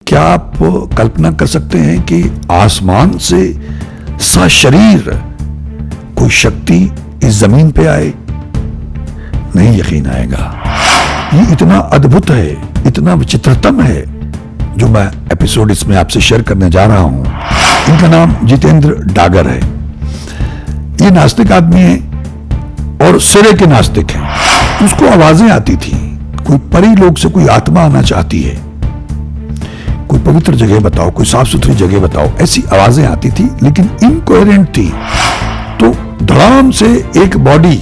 क्या आप कल्पना कर सकते हैं कि आसमान से सशरीर कोई शक्ति इस जमीन पे आए? नहीं यकीन आएगा। ये इतना अद्भुत है, इतना विचित्रतम है, जो मैं एपिसोड इसमें आपसे शेयर करने जा रहा हूं। इनका नाम जितेंद्र डागर है। ये नास्तिक आदमी है और सिरे के नास्तिक हैं। उसको आवाजें आती थी, कोई परी लोक से कोई आत्मा आना चाहती है, कोई पवित्र जगह बताओ, कोई साफ सुथरी जगह बताओ, ऐसी आवाजें आती थी, लेकिन इनकोहेरेंट थी। तो धड़ाम से एक बॉडी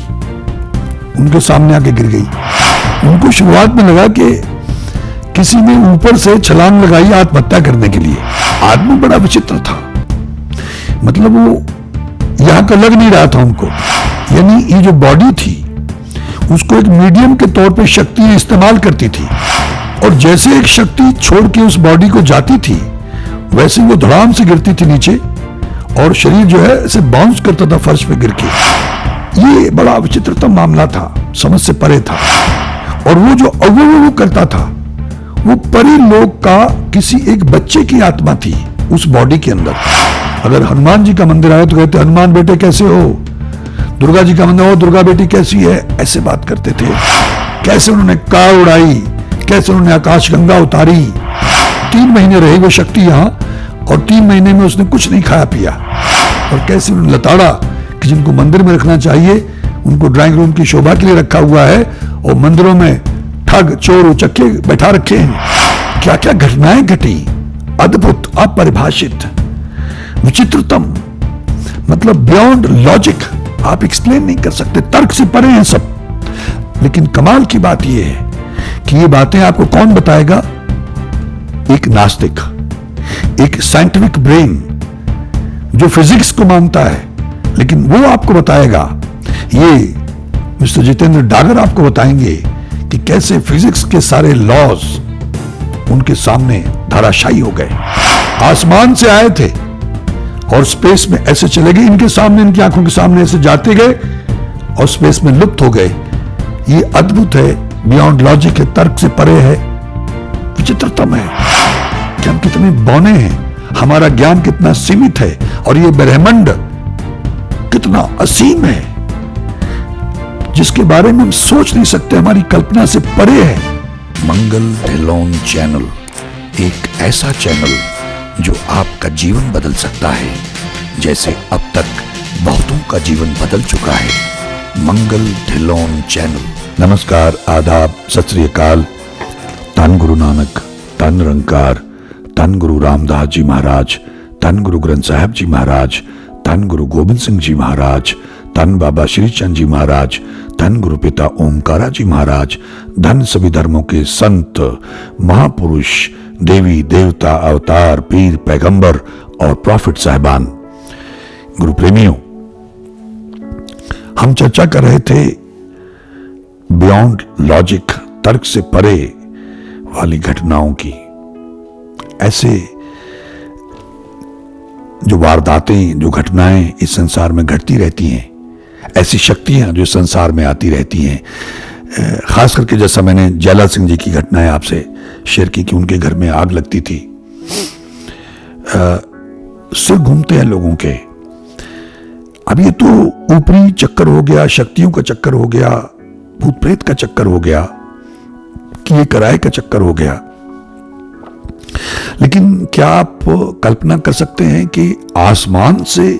उनके सामने आके गिर गई। उनको शुरुआत में लगा कि किसी ने ऊपर से छलांग लगाई आत्महत्या करने के लिए। आदमी बड़ा विचित्र था, मतलब वो यहां का लग नहीं रहा था उनको। यानी ये जो बॉडी थी उसको एक मीडियम के तौर पे शक्ति इस्तेमाल करती थी, और जैसे एक शक्ति छोड़ के उस बॉडी को जाती थी वैसे वो धड़ाम से गिरती थी नीचे, और शरीर जो है ऐसे बाउंस करता था फर्श पे गिर के। ये बड़ा विचित्रतम मामला था, समझ से परे था। और वो जो अव्वू करता था वो परी लोक का किसी एक बच्चे की आत्मा थी उस बॉडी के अंदर। अगर हनुमान जी का मंदिर आए तो कहते हनुमान बेटे कैसे हो, दुर्गा जी का मंदिर हो दुर्गा बेटी कैसी है, ऐसे बात करते थे। कैसे उन्होंने कार उड़ाई, कैसे उन्होंने आकाश गंगा उतारी। 3 महीने रही वो शक्ति यहां, और 3 महीने में उसने कुछ नहीं खाया पिया। और कैसे उन्होंने लताड़ा कि जिनको मंदिर में रखना चाहिए उनको ड्राइंग रूम की शोभा के लिए रखा हुआ है, और मंदिरों में ठग चोर उचक्के बैठा रखे हैं। क्या क्या घटनाएं घटी, अद्भुत, अपरिभाषित, विचित्रतम, मतलब बियॉन्ड लॉजिक। आप एक्सप्लेन नहीं कर सकते, तर्क से परे हैं सब। लेकिन कमाल की बात यह है कि ये बातें आपको कौन बताएगा? एक नास्तिक, एक साइंटिफिक ब्रेन जो फिजिक्स को मानता है, लेकिन वो आपको बताएगा। ये मिस्टर जितेंद्र डागर आपको बताएंगे कि कैसे फिजिक्स के सारे लॉज उनके सामने धराशायी हो गए। आसमान से आए थे और स्पेस में ऐसे चले गए, इनके सामने, इनकी आंखों के सामने ऐसे जाते गए और स्पेस में लुप्त हो गए। ये अद्भुत है, बियॉन्ड लॉजिक है, तर्क से परे है, विचित्रतम है कि हम कितने बौने हैं, हमारा ज्ञान कितना सीमित है, और ये ब्रह्मांड कितना असीम है जिसके बारे में हम सोच नहीं सकते, हमारी कल्पना से परे है। मंगल ढिल्लोन चैनल, एक ऐसा चैनल जो आपका जीवन बदल सकता है, जैसे अब तक बहुतों का जीवन बदल चुका है। मंगल ढिल्लोन चैनल। नमस्कार, आदाब, सत श्री अकाल। धन गुरु नानक, धन निरंकार, धन गुरु रामदास जी महाराज, धन गुरु ग्रंथ साहब जी महाराज, धन गुरु गोविंद सिंह जी महाराज, धन बाबा श्री चंद जी महाराज, धन गुरु पिता ओमकारा जी महाराज, धन सभी धर्मों के संत, महापुरुष, देवी देवता, अवतार, पीर, पैगंबर और प्रॉफिट साहिबान। गुरु प्रेमियों, हम चर्चा कर रहे थे बियॉन्ड लॉजिक, तर्क से परे वाली घटनाओं की। ऐसे जो वारदातें, जो घटनाएं इस संसार में घटती रहती हैं, ऐसी शक्तियां जो संसार में आती रहती हैं। खास करके जैसा मैंने जयलाल सिंह जी की घटनाएं आपसे शेयर की कि उनके घर में आग लगती थी। सिर घूमते हैं लोगों के। अब ये तो ऊपरी चक्कर हो गया, शक्तियों का चक्कर हो गया, भूत प्रेत का चक्कर हो गया, कि ये कराए का चक्कर हो गया। लेकिन क्या आप कल्पना कर सकते हैं कि आसमान से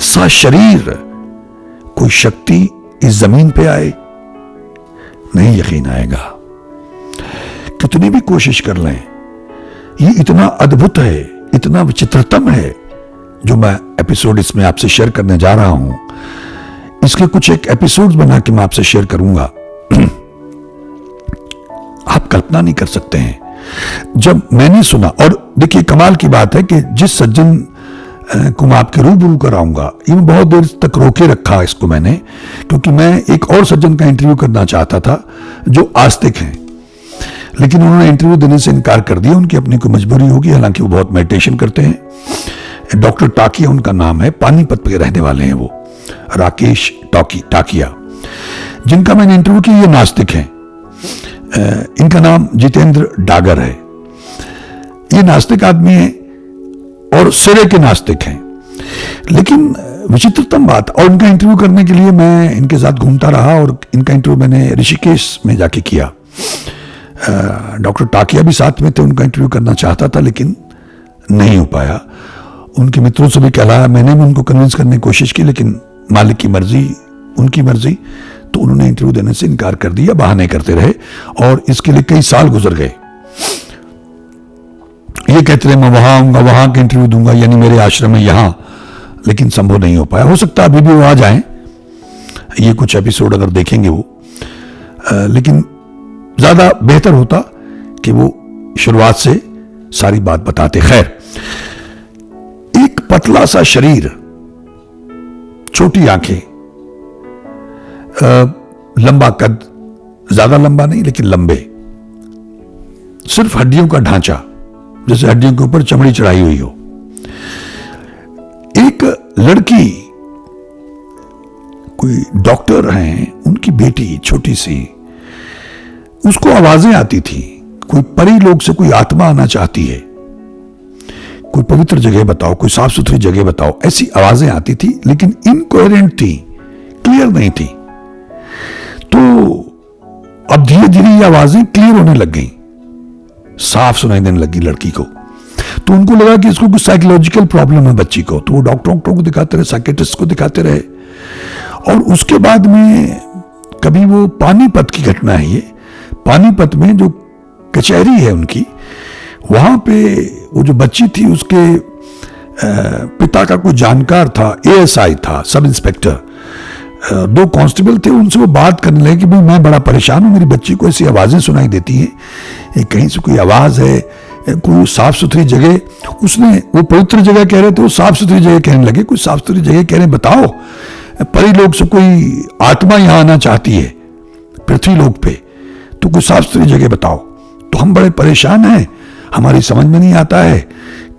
सशरीर कोई शक्ति इस जमीन पे आए? नहीं यकीन आएगा। कितनी भी कोशिश कर लें, ये इतना अद्भुत है, इतना विचित्रतम है, जो मैं एपिसोड इसमें आपसे शेयर करने जा रहा हूं। इसके कुछ एक एपिसोड्स बना के मैं आपसे शेयर करूंगा। आप कल्पना नहीं कर सकते हैं। जब मैंने सुना, और देखिए कमाल की बात है कि जिस सज्जन को मैं आपके रूबरू कराऊंगा, ये बहुत देर तक रोके रखा इसको मैंने, क्योंकि मैं एक और सज्जन का इंटरव्यू करना चाहता था जो आस्तिक हैं, लेकिन उन्होंने इंटरव्यू देने से इनकार कर दिया। उनकी अपनी कोई मजबूरी होगी, हालांकि वो बहुत मेडिटेशन करते हैं। डॉक्टर टाकिया उनका नाम है, पानीपत के रहने वाले हैं वो, राकेश टाकिया, जिनका मैंने इंटरव्यू किया। ये नास्तिक हैं। इनका नाम जितेंद्र डागर है। ये नास्तिक आदमी है और सिरे के नास्तिक हैं। लेकिन विचित्रतम बात, और इनका इंटरव्यू करने के लिए मैं इनके साथ घूमता रहा और इनका इंटरव्यू मैंने ऋषिकेश में जाके किया। डॉक्टर टाकिया भी साथ में थे, उनका इंटरव्यू करना चाहता था लेकिन नहीं हो पाया। उनके मित्रों से भी कहलाया, मैंने भी उनको कन्विंस करने की कोशिश की, लेकिन मालिक की मर्जी, उनकी मर्जी, तो उन्होंने इंटरव्यू देने से इनकार कर दिया, बहाने करते रहे और इसके लिए कई साल गुजर गए। ये कहते रहे मैं वहां आऊंगा, वहां का इंटरव्यू दूंगा, यानी मेरे आश्रम में यहां, लेकिन संभव नहीं हो पाया। हो सकता है अभी भी वो आ जाएं, ये कुछ एपिसोड अगर देखेंगे वो, लेकिन ज्यादा बेहतर होता कि वो शुरुआत से सारी बात बताते। खैर, एक पतला सा शरीर, छोटी आंखें, लंबा कद, ज्यादा लंबा नहीं लेकिन लंबे, सिर्फ हड्डियों का ढांचा, जैसे हड्डियों के ऊपर चमड़ी चढ़ाई हुई हो। एक लड़की, कोई डॉक्टर हैं, उनकी बेटी छोटी सी, उसको आवाजें आती थी, कोई परी लोग से कोई आत्मा आना चाहती है, कोई पवित्र जगह बताओ, कोई साफ सुथरी जगह बताओ, ऐसी आवाजें आती थी, लेकिन इनकोहेरेंट थी, क्लियर नहीं थी। तो अब धीरे धीरे ये आवाजें क्लियर होने लग गई, साफ सुनाई देने लगी लड़की को। तो उनको लगा कि इसको कुछ साइकोलॉजिकल प्रॉब्लम है बच्ची को, तो वो डॉक्टरों को दिखाते रहे, साइकेट्रिस्ट को दिखाते रहे। और उसके बाद में कभी वो पानीपत की घटना है, ये पानीपत में जो कचहरी है उनकी, वहां पे वो जो बच्ची थी उसके पिता का कोई जानकार था, एएसआई था, सब इंस्पेक्टर, दो कांस्टेबल थे, उनसे वो बात करने लगे कि भाई मैं बड़ा परेशान हूं, मेरी बच्ची को ऐसी आवाजें सुनाई देती हैं, कहीं से कोई आवाज है, कोई साफ सुथरी जगह। उसने, वो पवित्र जगह कह रहे थे, वो साफ सुथरी जगह कहने लगे, कोई साफ सुथरी जगह कह रहे, बताओ परी लोग से कोई आत्मा यहां आना चाहती है पृथ्वी लोक पे, तो कोई साफ सुथरी जगह बताओ। तो हम बड़े परेशान हैं, हमारी समझ में नहीं आता है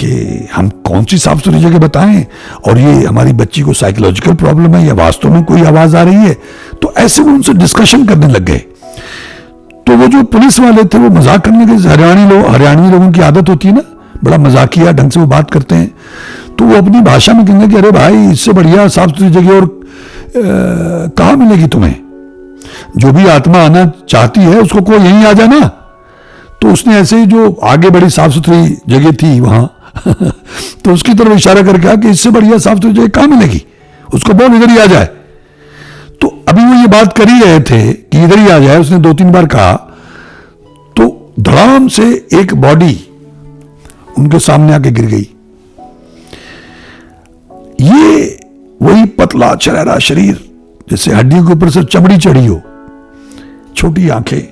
कि हम कौन सी साफ सुथरी जगह बताएं, और ये हमारी बच्ची को साइकोलॉजिकल प्रॉब्लम है या वास्तव में कोई आवाज आ रही है। तो ऐसे वो उनसे डिस्कशन करने लग गए। तो वो जो पुलिस वाले थे वो मजाक करने लगे, हरियाणवी लोगों की आदत होती है ना, बड़ा मजाकिया ढंग से वो बात करते हैं। तो वो अपनी भाषा में कहने लगे, अरे भाई इससे बढ़िया साफ सुथरी जगह और कहां मिलेगी तुम्हें, जो भी आत्मा आना चाहती है उसको कोई यहीं आ जाना। तो उसने ऐसे ही जो आगे बड़ी साफ सुथरी जगह थी वहां तो उसकी तरफ इशारा करके कहा कि इससे बढ़िया साफ सुथरी जगह कहां मिलेगी, उसको बोल इधर ही आ जाए। तो अभी वो ये बात कर ही रहे थे कि इधर ही आ जाए, उसने 2-3 बार कहा, तो धड़ाम से एक बॉडी उनके सामने आके गिर गई। ये वही पतला चरहरा शरीर, जैसे हड्डियों के ऊपर से चमड़ी चढ़ी हो, छोटी आंखें,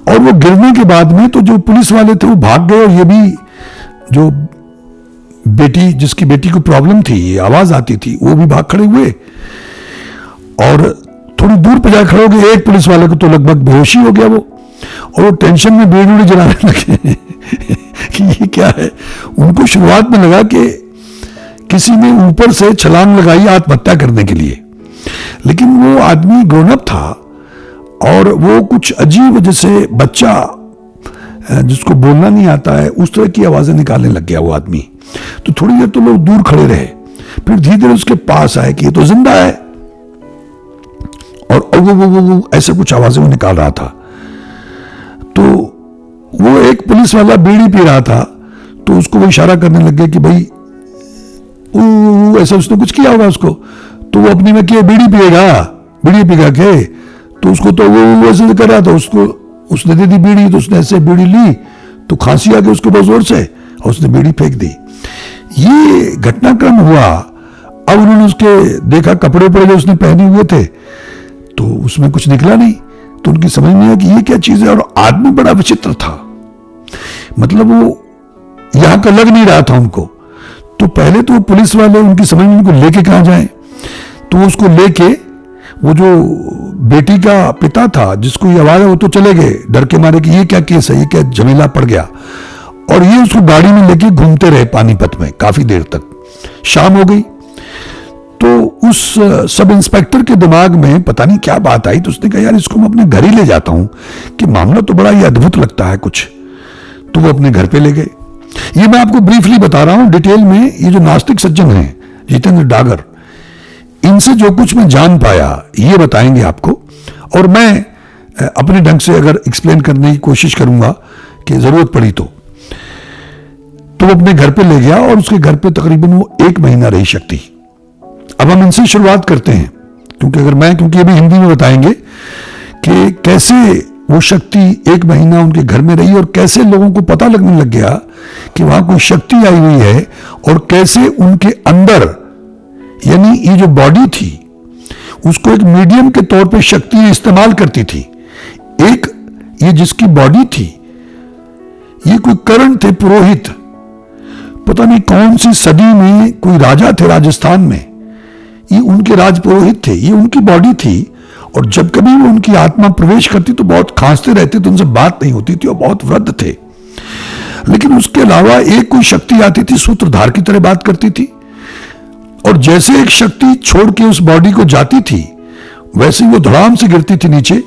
और वो गिरने के बाद में तो जो पुलिस वाले थे वो भाग गए, और ये भी जो बेटी, जिसकी बेटी को प्रॉब्लम थी, ये आवाज आती थी, वो भी भाग खड़े हुए और थोड़ी दूर पे जा खड़े हो गए। एक पुलिस वाले को तो लगभग बेहोशी हो गया वो, और वो टेंशन में बीड़ी जलाने लगे कि ये क्या है। उनको शुरुआत में लगा कि किसी ने ऊपर से छलांग लगाई आत्महत्या करने के लिए, लेकिन वो आदमी ग्रोन अप था और वो कुछ अजीब, जैसे बच्चा जिसको बोलना नहीं आता है उस तरह की आवाजें निकालने लग गया वो आदमी। तो थोड़ी देर तो लोग दूर खड़े रहे, फिर धीरे धीरे उसके पास आए कि ये तो जिंदा है, और वो ऐसे कुछ आवाजें वो निकाल रहा था। तो वो एक पुलिस वाला बीड़ी पी रहा था, तो उसको वो इशारा करने लग गया कि भाई ऐसा उसने कुछ किया होगा उसको, तो वो अपने में किया बीड़ी पिएगा, बीड़ी पीगा के, तो उसको तो वो ऐसे कर रहा था, उसको उसने दे दी बीड़ी, तो उसने ऐसे बीड़ी ली तो खांसी आ गई उसको बहुत जोर से, और उसने बीड़ी फेंक दी। ये घटनाक्रम हुआ। अब उन्होंने उसके देखा कपड़े उपड़े जो उसने पहने हुए थे, तो उसमें कुछ निकला नहीं, तो उनकी समझ नहीं आया कि ये क्या चीज है। और आदमी बड़ा विचित्र था, मतलब वो यहां का लग नहीं रहा था उनको। तो पहले तो पुलिस वाले, उनकी समझ में, उनको लेके कहां जाए, तो उसको लेके वो जो बेटी का पिता था जिसको ये आवाज है, वो तो चले गए डर के मारे कि ये क्या केस है, ये क्या झमेला पड़ गया। और ये उसको गाड़ी में लेके घूमते रहे पानीपत में काफी देर तक। शाम हो गई तो उस सब इंस्पेक्टर के दिमाग में पता नहीं क्या बात आई, तो उसने कहा यार इसको मैं अपने घर ही ले जाता हूं, कि मामला तो बड़ा ही अद्भुत लगता है कुछ। तो वो अपने घर पे ले गए। ये मैं आपको ब्रीफली बता रहा हूं, डिटेल में ये जो नास्तिक सज्जन हैं जितेंद्र डागर, इनसे जो कुछ मैं जान पाया ये बताएंगे आपको, और मैं अपने ढंग से अगर एक्सप्लेन करने की कोशिश करूंगा कि जरूरत पड़ी तो वो अपने घर पे ले गया और उसके घर पे तकरीबन वो 1 महीना रही शक्ति। अब हम इनसे शुरुआत करते हैं, क्योंकि अभी हिंदी में बताएंगे कि कैसे वो शक्ति 1 महीना उनके घर में रही और कैसे लोगों को पता लगने लग गया कि वहां कोई शक्ति आई हुई है, और कैसे उनके अंदर, यानी ये जो बॉडी थी उसको एक मीडियम के तौर पे शक्ति इस्तेमाल करती थी। एक ये जिसकी बॉडी थी, ये कोई करण थे, पुरोहित, पता नहीं कौन सी सदी में कोई राजा थे राजस्थान में, ये उनके राज पुरोहित थे, ये उनकी बॉडी थी। और जब कभी वो उनकी आत्मा प्रवेश करती तो बहुत खांसते रहते थे, उनसे बात नहीं होती थी और बहुत वृद्ध थे। लेकिन उसके अलावा एक कोई शक्ति आती थी, सूत्रधार की तरह बात करती थी, और जैसे एक शक्ति छोड़ के उस बॉडी को जाती थी वैसे ही वो धड़ाम से गिरती थी नीचे,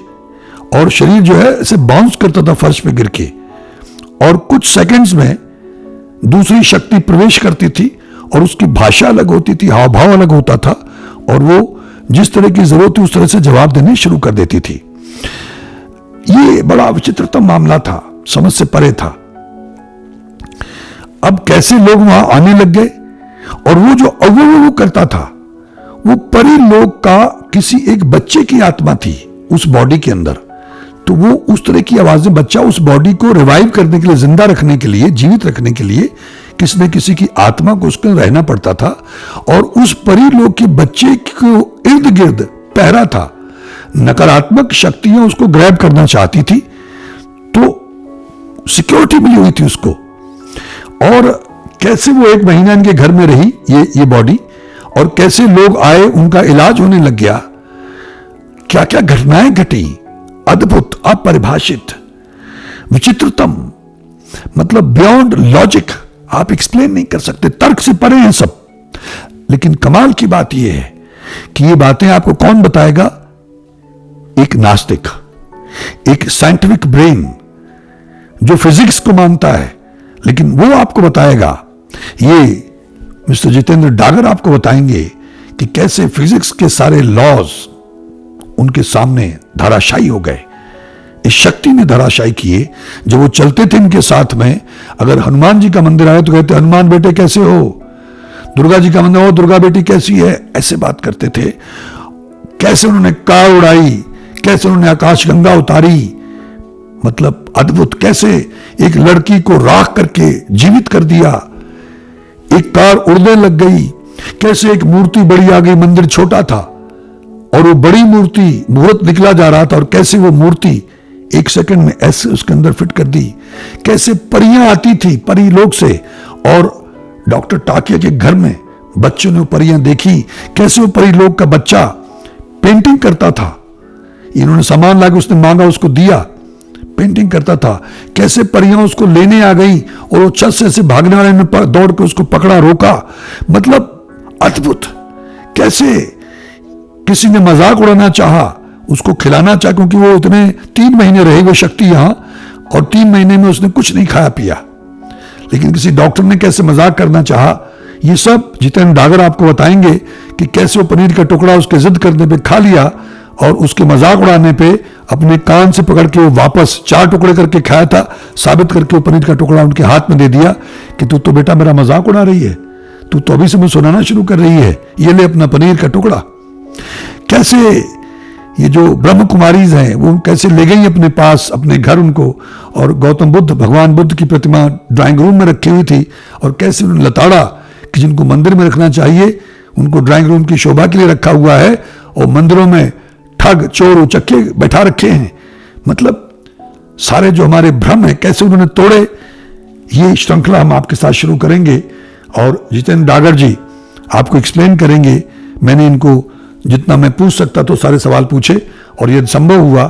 और शरीर जो है ऐसे बाउंस करता था फर्श पे गिर के, और कुछ सेकंड्स में दूसरी शक्ति प्रवेश करती थी, और उसकी भाषा अलग होती थी, हाव भाव अलग होता था, और वो जिस तरह की जरूरत थी उस तरह से जवाब देने शुरू कर देती थी। ये बड़ा विचित्रतम मामला था, समझ से परे था। अब कैसे लोग वहां आने लग गए, और वो जो वो करता था वो परी लोग का किसी एक बच्चे की आत्मा थी उस बॉडी के अंदर। तो वो उस तरह की आवाजें, बच्चा उस बॉडी को रिवाइव करने के लिए, जिंदा रखने के लिए, जीवित रखने के लिए किसी न किसी की आत्मा को उसके रहना पड़ता था, और उस परी लोग के बच्चे को इर्द गिर्द पहरा था। नकारात्मक शक्तियां उसको ग्रैब करना चाहती थी, तो सिक्योरिटी मिली हुई थी उसको। और कैसे वो 1 महीना इनके घर में रही ये बॉडी, और कैसे लोग आए, उनका इलाज होने लग गया, क्या क्या घटनाएं घटी, अद्भुत, अपरिभाषित, विचित्रतम, मतलब बियॉन्ड लॉजिक, आप एक्सप्लेन नहीं कर सकते, तर्क से परे हैं सब। लेकिन कमाल की बात यह है कि ये बातें आपको कौन बताएगा? एक नास्तिक, एक साइंटिफिक ब्रेन जो फिजिक्स को मानता है, लेकिन वो आपको बताएगा। ये मिस्टर जितेंद्र डागर आपको बताएंगे कि कैसे फिजिक्स के सारे लॉज उनके सामने धराशायी हो गए। इस शक्ति ने धराशायी किए। जब वो चलते थे इनके साथ में, अगर हनुमान जी का मंदिर आया तो कहते हनुमान बेटे कैसे हो, दुर्गा जी का मंदिर हो, दुर्गा बेटी कैसी है, ऐसे बात करते थे। कैसे उन्होंने कार उड़ाई, कैसे उन्होंने आकाशगंगा उतारी, मतलब अद्भुत, कैसे एक लड़की को राख करके जीवित कर दिया, एक कार उड़ने लग गई, कैसे एक मूर्ति बड़ी आ गई, मंदिर छोटा था और वो बड़ी मूर्ति, मुहूर्त निकला जा रहा था, और कैसे वो मूर्ति 1 सेकंड में ऐसे उसके अंदर फिट कर दी। कैसे परियां आती थी परी लोग से, और डॉक्टर टाकिया के घर में बच्चों ने वो परियां देखी। कैसे वो परी लोग का बच्चा पेंटिंग करता था, इन्होंने सामान लाके उसने मांगा, उसको दिया, पेंटिंग करता था। कैसे परियां उसको लेने आ गई और वो छत से ऐसे भागने वाले ने दौड़ के उसको पकड़ा, रोका, मतलब अद्भुत। कैसे किसी ने मजाक उड़ाना चाहा, उसको खिलाना चाहा, क्योंकि वो इतने 3 महीने रही वो शक्ति यहां, और 3 महीने में उसने कुछ नहीं खाया पिया, लेकिन किसी डॉक्टर ने कैसे मजाक करना चाहा। ये सब जितेंद्र डागर आपको बताएंगे कि कैसे वो पनीर का टुकड़ा उसके जिद करने पे खा लिया, और उसके मजाक उड़ाने पे अपने कान से पकड़ के वो वापस 4 टुकड़े करके खाया था, साबित करके वो पनीर का टुकड़ा उनके हाथ में दे दिया कि तू तो बेटा मेरा मजाक उड़ा रही है, तू तो अभी से मुझे सुनाना शुरू कर रही है, ये ले अपना पनीर का टुकड़ा। कैसे ये जो ब्रह्म कुमारीज हैं वो कैसे ले गई अपने पास, अपने घर उनको, और गौतम बुद्ध, भगवान बुद्ध की प्रतिमा ड्राइंग रूम में रखी हुई थी, और कैसे उन्होंने लताड़ा कि जिनको मंदिर में रखना चाहिए उनको ड्राइंग रूम की शोभा के लिए रखा हुआ है, और मंदिरों में ठग चोर उचक्के बैठा रखे हैं। मतलब सारे जो हमारे भ्रम है कैसे उन्होंने तोड़े, ये श्रृंखला हम आपके साथ शुरू करेंगे, और जितेंद्र डागर जी आपको एक्सप्लेन करेंगे। मैंने इनको जितना मैं पूछ सकता तो सारे सवाल पूछे, और यदि संभव हुआ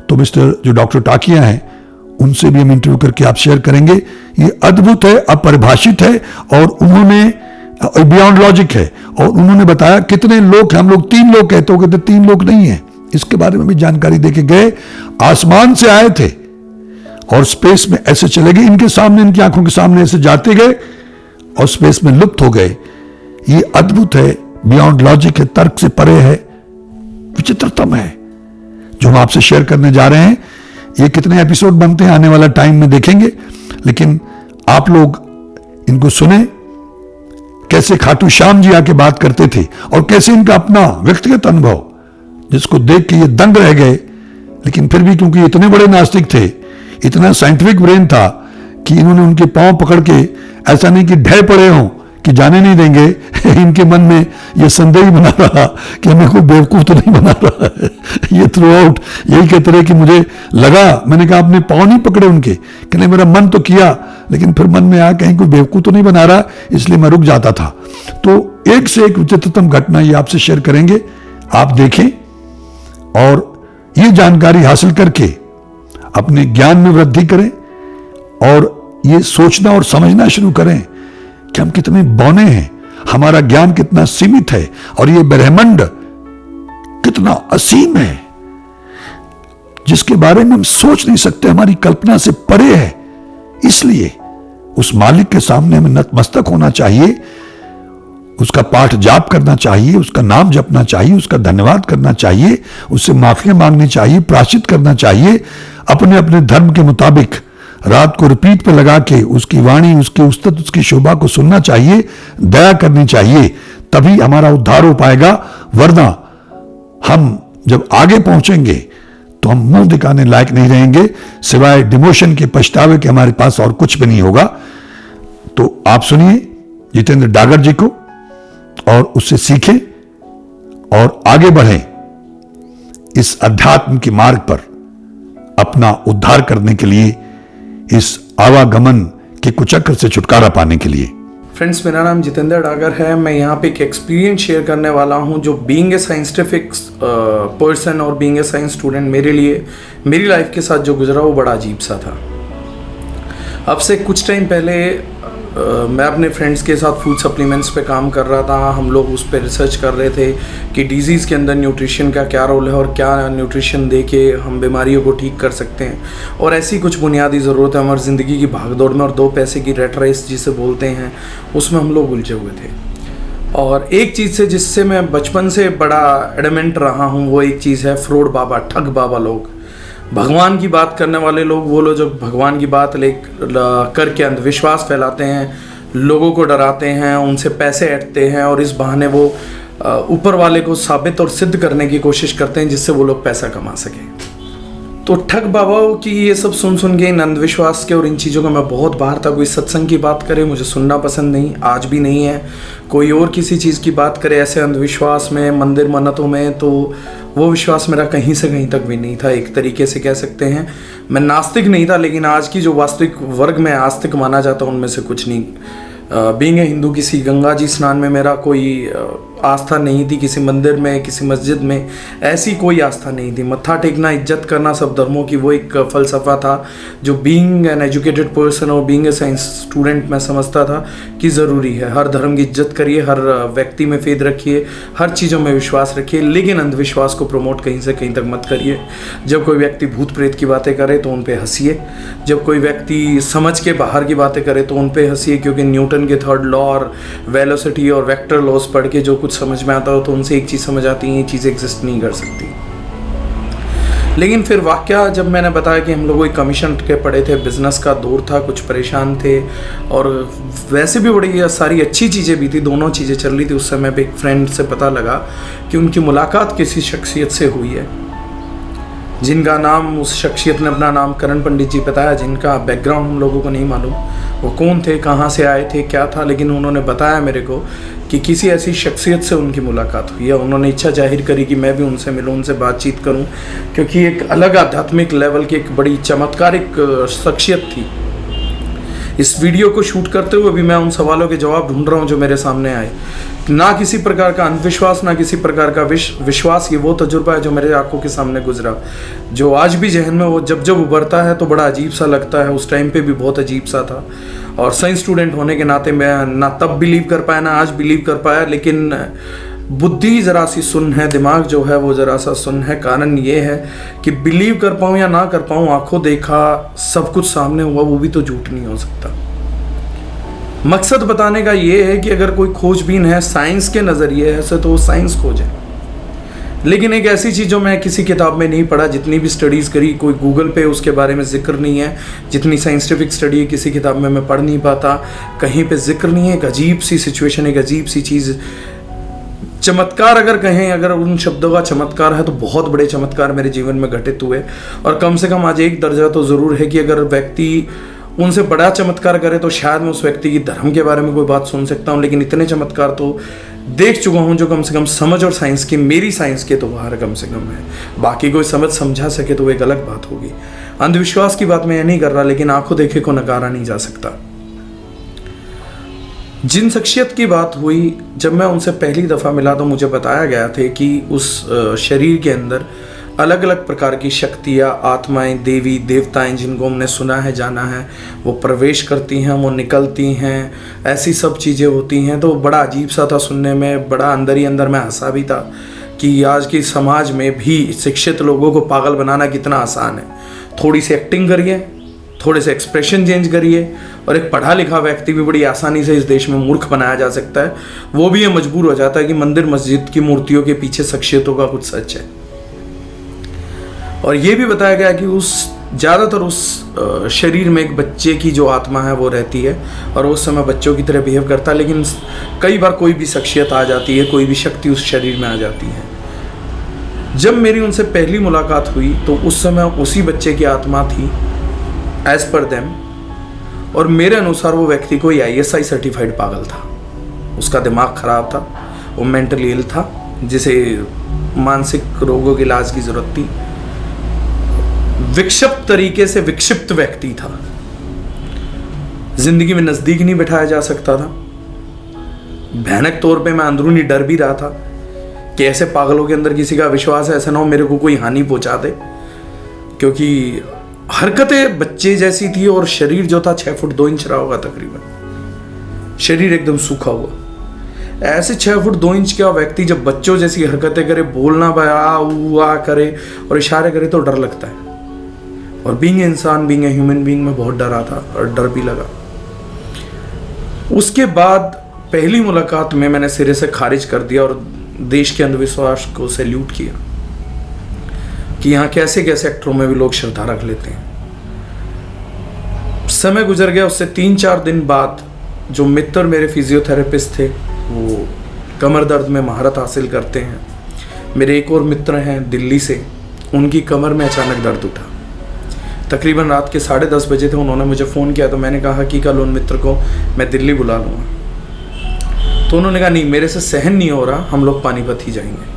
तो मिस्टर जो डॉक्टर टाकिया हैं उनसे भी हम इंटरव्यू करके आप शेयर करेंगे। ये अद्भुत है, अपरिभाषित है, और उन्होंने बियॉन्ड लॉजिक है, और उन्होंने बताया कितने लोग हैं। हम लोग 3 लोग कहते हो, कहते 3 लोग नहीं है, इसके बारे में भी जानकारी देके गए। आसमान से आए थे, और स्पेस में ऐसे चले गए, इनके सामने, इनकी आंखों के सामने ऐसे जाते गए और स्पेस में लुप्त हो गए। ये अद्भुत है, बियॉन्ड लॉजिक है, तर्क से परे है, विचित्रतम है जो हम आपसे शेयर करने जा रहे हैं। ये कितने एपिसोड बनते हैं आने वाला टाइम में देखेंगे, लेकिन आप लोग इनको सुने, कैसे खाटू श्याम जी आके बात करते थे और कैसे इनका अपना व्यक्तिगत अनुभव जिसको देख के ये दंग रह गए, लेकिन फिर भी क्योंकि इतने बड़े नास्तिक थे, इतना साइंटिफिक ब्रेन था कि इन्होंने उनके पांव पकड़ के, ऐसा नहीं कि ढह पड़े हों कि जाने नहीं देंगे, इनके मन में ये संदेह बना रहा कि हमें कोई बेवकूफ तो नहीं बना रहा है। ये थ्रू आउट यही कहते रहे कि मुझे लगा, मैंने कहा आपने पांव नहीं पकड़े उनके, कि नहीं मेरा मन तो किया, लेकिन फिर मन में आया कहीं कोई बेवकूफ तो नहीं बना रहा, इसलिए मैं रुक जाता था। तो एक से एक विचित्रतम घटना ये आपसे शेयर करेंगे, आप देखें और ये जानकारी हासिल करके अपने ज्ञान में वृद्धि करें और ये सोचना और समझना शुरू करें कि हम कितने बौने हैं, हमारा ज्ञान कितना सीमित है और ये ब्रह्मांड कितना असीम है जिसके बारे में हम सोच नहीं सकते, हमारी कल्पना से परे है। इसलिए उस मालिक के सामने हमें नतमस्तक होना चाहिए, उसका पाठ जाप करना चाहिए, उसका नाम जपना चाहिए, उसका धन्यवाद करना चाहिए, उससे माफियां मांगनी चाहिए, प्रायश्चित करना चाहिए, अपने अपने धर्म के मुताबिक रात को रिपीट पे लगा के उसकी वाणी, उसकी उस्तत, उसकी शोभा को सुनना चाहिए, दया करनी चाहिए, तभी हमारा उद्धार हो पाएगा। वरना हम जब आगे पहुंचेंगे तो हम मुंह दिखाने लायक नहीं रहेंगे, सिवाय डिमोशन के, पछतावे के हमारे पास और कुछ भी नहीं होगा। तो आप सुनिए जितेंद्र डागर जी को और उससे सीखें और आगे बढ़ें इस अध्यात्म के मार्ग पर अपना उद्धार करने के लिए, इस आवागमन के कुचक्र से छुटकारा पाने के लिए। फ्रेंड्स, मेरा नाम जितेंद्र डागर है। मैं यहाँ पे एक एक्सपीरियंस शेयर करने वाला हूँ जो बीइंग ए साइंटिफिक पर्सन और बीइंग ए साइंस स्टूडेंट मेरे लिए, मेरी लाइफ के साथ जो गुजरा वो बड़ा अजीब सा था। अब से कुछ टाइम पहले मैं अपने फ्रेंड्स के साथ फूड सप्लीमेंट्स पे काम कर रहा था। हम लोग उस पर रिसर्च कर रहे थे कि डिजीज़ के अंदर न्यूट्रिशन का क्या रोल है और क्या न्यूट्रिशन दे के हम बीमारियों को ठीक कर सकते हैं, और ऐसी कुछ बुनियादी ज़रूरत है हमारी ज़िंदगी की भागदौड़ में और दो पैसे की रेट रेस जिसे बोलते हैं, उसमें हम लोग उलझे हुए थे। और एक चीज़ से जिससे मैं बचपन से बड़ा एडमेंट रहा हूँ वो एक चीज़ है फ्रॉड बाबा, ठग बाबा लोग, भगवान की बात करने वाले लोग, वो लोग जो भगवान की बात करके अंधविश्वास फैलाते हैं, लोगों को डराते हैं, उनसे पैसे ऐंठते हैं और इस बहाने वो ऊपर वाले को साबित और सिद्ध करने की कोशिश करते हैं जिससे वो लोग पैसा कमा सकें। तो ठग बाबाओं की ये सब सुन के, इन अंधविश्वास के और इन चीज़ों का मैं बहुत बाहर था। कोई सत्संग की बात करे मुझे सुनना पसंद नहीं, आज भी नहीं है। कोई और किसी चीज़ की बात करे ऐसे अंधविश्वास में, मंदिर मन्नतों में, तो वो विश्वास मेरा कहीं से कहीं तक भी नहीं था। एक तरीके से कह सकते हैं मैं नास्तिक नहीं था, लेकिन आज की जो वास्तविक वर्ग में आस्तिक माना जाता है उनमें से कुछ नहीं। बीइंग ए हिंदू, किसी गंगा जी स्नान में मेरा कोई आस्था नहीं थी, किसी मंदिर में, किसी मस्जिद में ऐसी कोई आस्था नहीं थी। मत्था टेकना, इज्जत करना सब धर्मों की वो एक फ़लसफ़ा था जो बीइंग एन एजुकेटेड पर्सन और बीइंग ए साइंस स्टूडेंट मैं समझता था कि ज़रूरी है। हर धर्म की इज्जत करिए, हर व्यक्ति में फेद रखिए, हर चीज़ों में विश्वास रखिए, लेकिन अंधविश्वास को प्रमोट कहीं से कहीं तक मत करिए। जब कोई व्यक्ति भूत प्रेत की बातें करे तो उन पर हंसिए, जब कोई व्यक्ति समझ के बाहर की बातें करे तो उन पर हंसिए, क्योंकि न्यूटन के थर्ड लॉ और वेलोसिटी और वेक्टर लॉस पढ़ के जो कुछ समझ में आता हो तो उनसे एक चीज़ समझ आती है, ये चीज़ एग्जिस्ट नहीं कर सकती। लेकिन फिर वाकया जब मैंने बताया कि हम लोग कोई कमीशन के पड़े थे, बिजनेस का दौर था, कुछ परेशान थे और वैसे भी बड़ी सारी अच्छी चीज़ें भी थी, दोनों चीज़ें चल रही थी। उस समय पे एक फ्रेंड से पता लगा कि उनकी मुलाकात किसी शख्सियत से हुई है जिनका नाम, उस शख्सियत ने अपना नाम करण पंडित जी बताया, जिनका बैकग्राउंड हम लोगों को नहीं मालूम, वो कौन थे, कहाँ से आए थे, क्या था, लेकिन उन्होंने बताया मेरे को कि किसी ऐसी शख्सियत से उनकी मुलाकात हुई है। उन्होंने इच्छा जाहिर करी कि मैं भी उनसे मिलूं, उनसे बातचीत करूं, क्योंकि एक अलग आध्यात्मिक लेवल की एक बड़ी चमत्कारिक शख्सियत थी। इस वीडियो को शूट करते हुए भी मैं उन सवालों के जवाब ढूंढ रहा हूं जो मेरे सामने आए। ना किसी प्रकार का अंधविश्वास, ना किसी प्रकार का विश्वास, ये वो तजुर्बा है जो मेरे आंखों के सामने गुजरा, जो आज भी जहन में वो जब जब उभरता है तो बड़ा अजीब सा लगता है। उस टाइम पे भी बहुत अजीब सा था और साइंस स्टूडेंट होने के नाते मैं ना तब बिलीव कर पाया, ना आज बिलीव कर पाया, लेकिन बुद्धि ज़रा सी सुन्न है, दिमाग जो है वो ज़रा सा सुन्न है। कारण ये है कि बिलीव कर पाऊँ या ना कर पाऊँ, आंखों देखा सब कुछ सामने हुआ वो भी तो झूठ नहीं हो सकता। मकसद बताने का ये है कि अगर कोई खोजबीन है साइंस के नज़रिए से तो वो साइंस खोजे, लेकिन एक ऐसी चीज़ जो मैं किसी किताब में नहीं पढ़ा, जितनी भी स्टडीज़ करी कोई गूगल पे उसके बारे में जिक्र नहीं है, जितनी साइंटिफिक स्टडी है किसी किताब में मैं पढ़ नहीं पाता, कहीं पे जिक्र नहीं है। एक अजीब सी सिचुएशन, एक अजीब सी चीज़, चमत्कार अगर कहें, अगर उन शब्दों का चमत्कार है तो बहुत बड़े चमत्कार मेरे जीवन में घटित हुए। और कम से कम आज एक दर्जा तो ज़रूर है कि अगर व्यक्ति उनसे बड़ा चमत्कार करे तो शायद मैं उस व्यक्ति की धर्म के बारे में कोई बात सुन सकता हूँ, लेकिन इतने चमत्कार तो देख चुका हूँ जो कम से कम समझ और साइंस की, मेरी साइंस के तो बाहर कम से कम है। बाकी कोई समझा सके तो वो एक अलग बात होगी। अंधविश्वास की बात मैं नहीं कर रहा, लेकिन आंखों देखे को नकारा नहीं जा सकता। जिन शख्सियत की बात हुई, जब मैं उनसे पहली दफ़ा मिला तो मुझे बताया गया था कि उस शरीर के अंदर अलग अलग प्रकार की शक्तियाँ, आत्माएं, देवी देवताएं जिनको हमने सुना है जाना है, वो प्रवेश करती हैं, वो निकलती हैं, ऐसी सब चीज़ें होती हैं। तो बड़ा अजीब सा था सुनने में, बड़ा अंदर ही अंदर मैं हंसा भी था कि आज की समाज में भी शिक्षित लोगों को पागल बनाना कितना आसान है। थोड़ी सी एक्टिंग करिए, थोड़े से एक्सप्रेशन चेंज करिए, और एक पढ़ा लिखा व्यक्ति भी बड़ी आसानी से इस देश में मूर्ख बनाया जा सकता है। वो भी ये मजबूर हो जाता है कि मंदिर मस्जिद की मूर्तियों के पीछे शख्सियतों का कुछ सच है। और ये भी बताया गया कि ज़्यादातर उस शरीर में एक बच्चे की जो आत्मा है वो रहती है, और उस समय बच्चों की तरह बिहेव करता है। लेकिन कई बार कोई भी शख्सियत आ जाती है, कोई भी शक्ति उस शरीर में आ जाती है। जब मेरी उनसे पहली मुलाकात हुई तो उस समय उसी बच्चे की आत्मा थी एज पर देम, और मेरे अनुसार वो व्यक्ति कोई ISI सर्टिफाइड पागल था। उसका दिमाग खराब था, वो मेंटली इल था, जिसे मानसिक रोगों के इलाज की ज़रूरत थी। विक्षिप्त तरीके से विक्षिप्त व्यक्ति था, जिंदगी में नज़दीक नहीं बिठाया जा सकता था। भयानक तौर पे मैं अंदरूनी डर भी रहा था कि ऐसे पागलों के अंदर किसी का विश्वास है, ऐसा ना हो मेरे को कोई हानि पहुंचा दे, क्योंकि हरकतें बच्चे जैसी थी और शरीर जो था 6 फुट 2 इंच रहा होगा तकरीबन, शरीर एकदम सूखा हुआ। ऐसे 6 फुट 2 इंच का व्यक्ति जब बच्चों जैसी हरकतें करे, बोलना आ करे और इशारे करे तो डर लगता है। और बीइंग इंसान, बीइंग ए ह्यूमन बीइंग में बहुत डरा था और डर भी लगा। उसके बाद पहली मुलाकात में मैंने सिरे से खारिज कर दिया और देश के अंधविश्वास को सैल्यूट किया कि यहाँ कैसे कैसे एक्टरों में भी लोग श्रद्धा रख लेते हैं। समय गुजर गया, उससे 3-4 दिन बाद जो मित्र मेरे फिजियोथेरेपिस्ट थे वो कमर दर्द में महारत हासिल करते हैं। मेरे एक और मित्र हैं दिल्ली से, उनकी कमर में अचानक दर्द उठा। तकरीबन रात के 10:30 बजे थे, उन्होंने मुझे फ़ोन किया तो मैंने कहा कि कल उन मित्र को मैं दिल्ली बुला लूँगा। तो उन्होंने कहा नहीं, मेरे से सहन नहीं हो रहा, हम लोग पानीपत ही जाएंगे।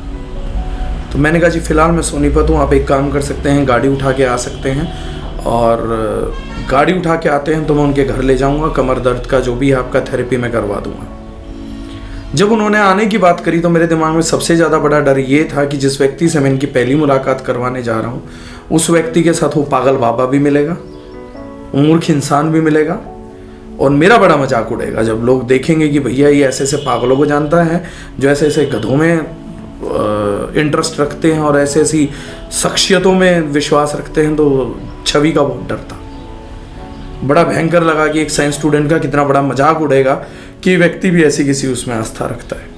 तो मैंने कहा जी फ़िलहाल मैं सोनीपत हूँ, आप एक काम कर सकते हैं, गाड़ी उठा के आ सकते हैं, और गाड़ी उठा के आते हैं तो मैं उनके घर ले जाऊँगा, कमर दर्द का जो भी है आपका थेरेपी मैं करवा दूँगा। जब उन्होंने आने की बात करी तो मेरे दिमाग में सबसे ज़्यादा बड़ा डर ये था कि जिस व्यक्ति से मैं इनकी पहली मुलाकात करवाने जा रहा हूँ उस व्यक्ति के साथ वो पागल बाबा भी मिलेगा, मूर्ख इंसान भी मिलेगा, और मेरा बड़ा मजाक उड़ेगा जब लोग देखेंगे कि भैया ये ऐसे ऐसे पागलों को जानता है जो ऐसे ऐसे गधों में इंटरेस्ट रखते हैं और ऐसे ऐसी शख्सियतों में विश्वास रखते हैं। तो छवि का बहुत डर था। बड़ा भयंकर लगा कि एक साइंस स्टूडेंट का कितना बड़ा मजाक उड़ेगा कि व्यक्ति भी ऐसी किसी उसमें आस्था रखता है।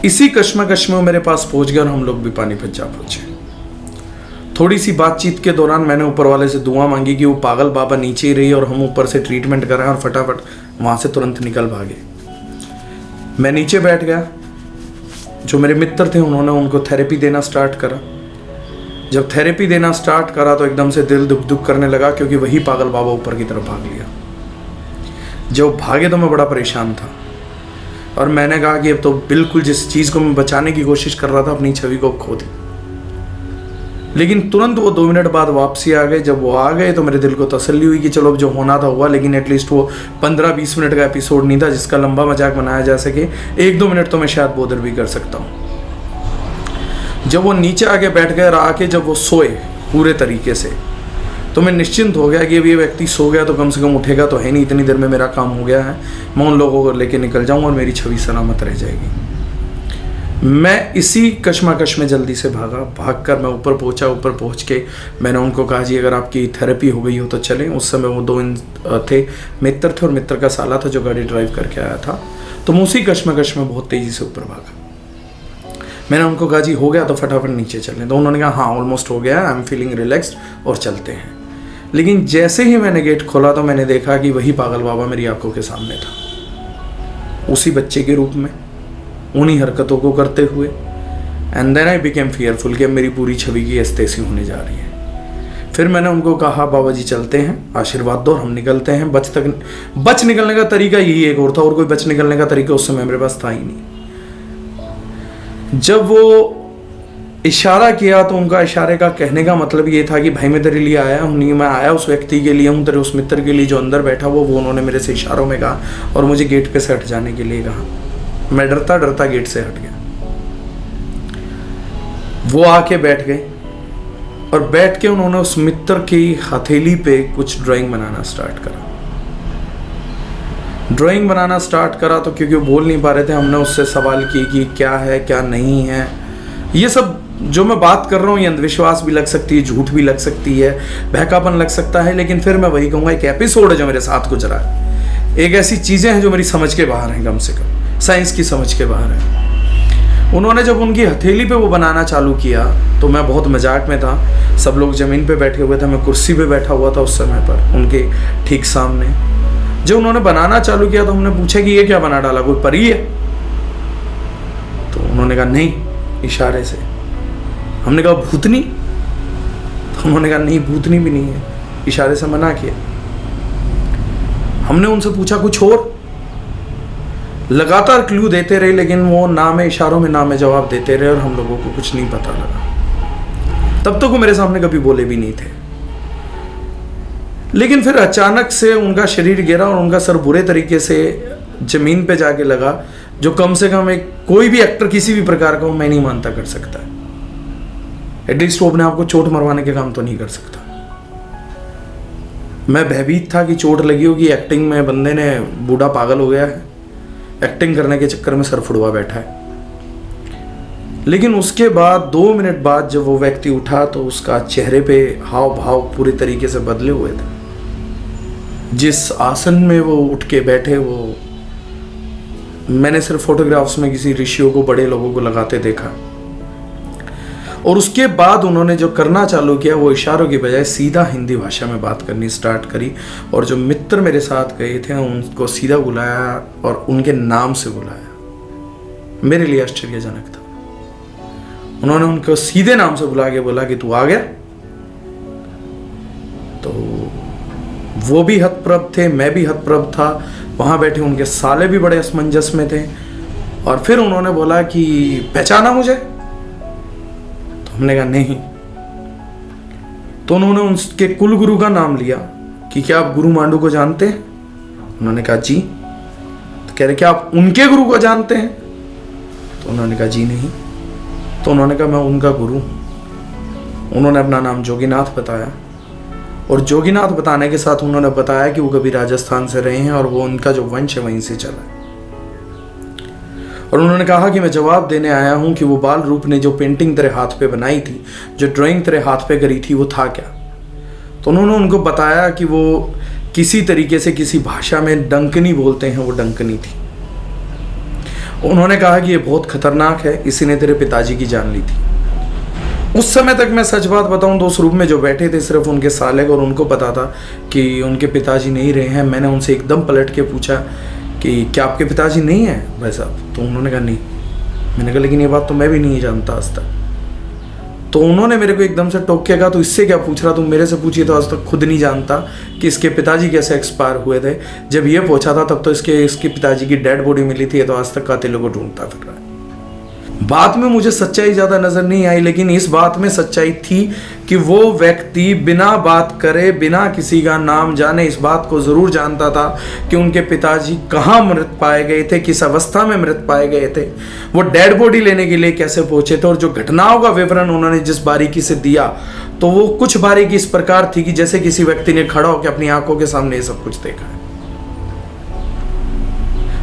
इसी कश्मकश में मेरे पास पहुंच गया और हम लोग भी पानीपत जा पहुंचे। थोड़ी सी बातचीत के दौरान मैंने ऊपर वाले से दुआ मांगी कि वो पागल बाबा नीचे ही रही और हम ऊपर से ट्रीटमेंट कराएं, और फटाफट वहाँ से तुरंत निकल भागे। मैं नीचे बैठ गया, जो मेरे मित्र थे उन्होंने उनको थेरेपी देना स्टार्ट करा। जब थेरेपी देना स्टार्ट करा तो एकदम से दिल दुख दुख करने लगा, क्योंकि वही पागल बाबा ऊपर की तरफ भाग लिया। जब भागे तो मैं बड़ा परेशान था और मैंने कहा कि अब तो बिल्कुल जिस चीज़ को मैं बचाने की कोशिश कर रहा था अपनी छवि को खो दी। लेकिन तुरंत वो 2 मिनट बाद वापसी आ गए। जब वो आ गए तो मेरे दिल को तसल्ली हुई कि चलो अब जो होना था हुआ, लेकिन एटलीस्ट वो 15-20 मिनट का एपिसोड नहीं था जिसका लंबा मजाक बनाया जा सके। 1-2 मिनट तो मैं शायद बोदर भी कर सकता हूँ। जब वो नीचे आके बैठ गए और आके जब वो सोए पूरे तरीके से, तो मैं निश्चिंत हो गया कि अब ये व्यक्ति सो गया तो कम से कम उठेगा तो है नहीं, इतनी देर में मेरा काम हो गया है, मैं उन लोगों को लेके निकल जाऊँगा और मेरी छवि सलामत रह जाएगी। मैं इसी कश्मकश में जल्दी से भागकर मैं ऊपर पहुंचा। ऊपर पहुंच के मैंने उनको कहा जी अगर आपकी थेरेपी हो गई हो तो चलें। उस समय वो 2 थे, मित्र थे और मित्र का साला था जो गाड़ी ड्राइव करके आया था। तो मैं उसी कश्मकश में बहुत तेज़ी से ऊपर भागा। मैंने उनको कहा जी हो गया तो फटाफट नीचे चलें। तो उन्होंने कहा हाँ ऑलमोस्ट हो गया, आई एम फीलिंग रिलैक्स्ड और चलते हैं। लेकिन जैसे ही मैंने गेट खोला तो मैंने देखा कि वही पागल बाबा मेरी आंखों के सामने था, उसी बच्चे के रूप में, उन्हीं हरकतों को करते हुए। And then I became fearful कि मेरी पूरी छवि की ऐसी होने जा रही है। फिर मैंने उनको कहा बाबा जी चलते हैं, आशीर्वाद दो, हम निकलते हैं। बच निकलने का तरीका यही एक और था, और कोई बच निकलने का तरीका उस समय मेरे पास था ही नहीं। जब वो इशारा किया तो उनका इशारे का कहने का मतलब ये था कि भाई मैं तेरे लिए आया हूँ, नहीं मैं आया उस व्यक्ति के लिए हूँ, तेरे उस मित्र के लिए जो अंदर बैठा वो उन्होंने मेरे से इशारों में कहा और मुझे गेट पे से हट जाने के लिए कहा। मैं डरता डरता गेट से हट गया। वो आके बैठ गए और बैठ के उन्होंने उस मित्र की हथेली पे कुछ ड्राइंग बनाना स्टार्ट करा। ड्राइंग बनाना स्टार्ट करा तो क्योंकि वो बोल नहीं पा रहे थे, हमने उससे सवाल किए कि क्या है क्या नहीं है। ये सब जो मैं बात कर रहा हूँ ये अंधविश्वास भी लग सकती है, झूठ भी लग सकती है, बहकापन लग सकता है, लेकिन फिर मैं वही कहूँगा एक एपिसोड है जो मेरे साथ गुजरा है। एक ऐसी चीज़ें हैं जो मेरी समझ के बाहर हैं, कम से कम साइंस की समझ के बाहर है। उन्होंने जब उनकी हथेली पे वो बनाना चालू किया तो मैं बहुत मजाक में था, सब लोग ज़मीन पे बैठे हुए थे, मैं कुर्सी पे बैठा हुआ था उस समय पर उनके ठीक सामने। जब उन्होंने बनाना चालू किया तो हमने पूछा कि ये क्या बना डाला, कोई परी है? तो उन्होंने कहा नहीं, इशारे से। हमने कहा भूतनी? तो उन्होंने कहा नहीं भूतनी भी नहीं है, इशारे से मना किया। हमने उनसे पूछा कुछ और, लगातार क्लू देते रहे लेकिन वो ना में इशारों में ना में जवाब देते रहे और हम लोगों को कुछ नहीं पता लगा। तब तक वो मेरे सामने कभी बोले भी नहीं थे। लेकिन फिर अचानक से उनका शरीर गिरा और उनका सर बुरे तरीके से जमीन पे जाके लगा, जो कम से कम एक कोई भी एक्टर किसी भी प्रकार का मैं नहीं मानता कर सकता है। एटलीस्ट वो अपने आप को चोट मरवाने के काम तो नहीं कर सकता। मैं भयभीत था कि चोट लगी होगी, एक्टिंग में बंदे ने, बूढ़ा पागल हो गया है, एक्टिंग करने के चक्कर में सर फुड़वा बैठा है। लेकिन उसके बाद 2 मिनट बाद जब वो व्यक्ति उठा तो उसका चेहरे पे हाव भाव पूरी तरीके से बदले हुए थे। जिस आसन में वो उठ के बैठे वो मैंने सिर्फ फोटोग्राफ्स में किसी ऋषियों को, बड़े लोगों को लगाते देखा। और उसके बाद उन्होंने जो करना चालू किया वो इशारों की बजाय सीधा हिंदी भाषा में बात करनी स्टार्ट करी। और जो मित्र मेरे साथ गए थे उनको सीधा बुलाया और उनके नाम से बुलाया। मेरे लिए आश्चर्यजनक था। उन्होंने उनको सीधे नाम से बुला के बोला कि तू आ गया। तो वो भी हतप्रभ थे, मैं भी हतप्रभ था, वहां बैठे उनके साले भी बड़े असमंजस में थे। और फिर उन्होंने बोला कि पहचाना मुझे? तो हमने कहा नहीं। तो उन्होंने उनके कुल गुरु का नाम लिया कि क्या आप गुरु मांडू को जानते हैं? उन्होंने कहा जी। तो कह रहे क्या आप उनके गुरु को जानते हैं? तो उन्होंने कहा जी नहीं। तो उन्होंने कहा मैं उनका गुरु हूँ। उन्होंने अपना नाम जोगीनाथ बताया और जोगीनाथ बताने के साथ उन्होंने बताया कि वो कभी राजस्थान से रहे हैं और वो उनका जो वंश है वहीं से चला है। और उन्होंने कहा कि मैं जवाब देने आया हूँ कि वो बाल रूप ने जो पेंटिंग तेरे हाथ पे बनाई थी, जो ड्राइंग तेरे हाथ पे करी थी, वो था क्या? तो उन्होंने उनको बताया कि वो किसी तरीके से किसी भाषा में डंकनी बोलते हैं, वो डंकनी थी। उन्होंने कहा कि ये बहुत खतरनाक है, इसी ने तेरे पिताजी की जान ली थी। उस समय तक मैं सच बात बताऊं तो उस रूम में जो बैठे थे सिर्फ उनके साले और उनको पता था कि उनके पिताजी नहीं रहे हैं। मैंने उनसे एकदम पलट के पूछा कि क्या आपके पिताजी नहीं हैं भाई साहब? तो उन्होंने कहा नहीं। मैंने कहा लेकिन ये बात तो मैं भी नहीं जानता आज तक। तो उन्होंने मेरे को एकदम से टोक के कहा तो इससे क्या पूछ रहा, तुम मेरे से पूछिए तो आज तक खुद नहीं जानता कि इसके पिताजी कैसे एक्सपायर हुए थे। जब ये पूछा था तब तो इसके पिताजी की डेड बॉडी मिली थी, तो आज तक कातिलों को ढूंढता फिर रहा है। बात में मुझे सच्चाई ज़्यादा नज़र नहीं आई, लेकिन इस बात में सच्चाई थी कि वो व्यक्ति बिना बात करे, बिना किसी का नाम जाने, इस बात को ज़रूर जानता था कि उनके पिताजी कहाँ मृत पाए गए थे, किस अवस्था में मृत पाए गए थे, वो डेड बॉडी लेने के लिए कैसे पहुंचे थे, और जो घटनाओं का विवरण उन्होंने जिस बारीकी से दिया, तो वो कुछ बारीकी इस प्रकार थी कि जैसे किसी व्यक्ति ने खड़ा होकर अपनी आंखों के सामने ये सब कुछ देखा है।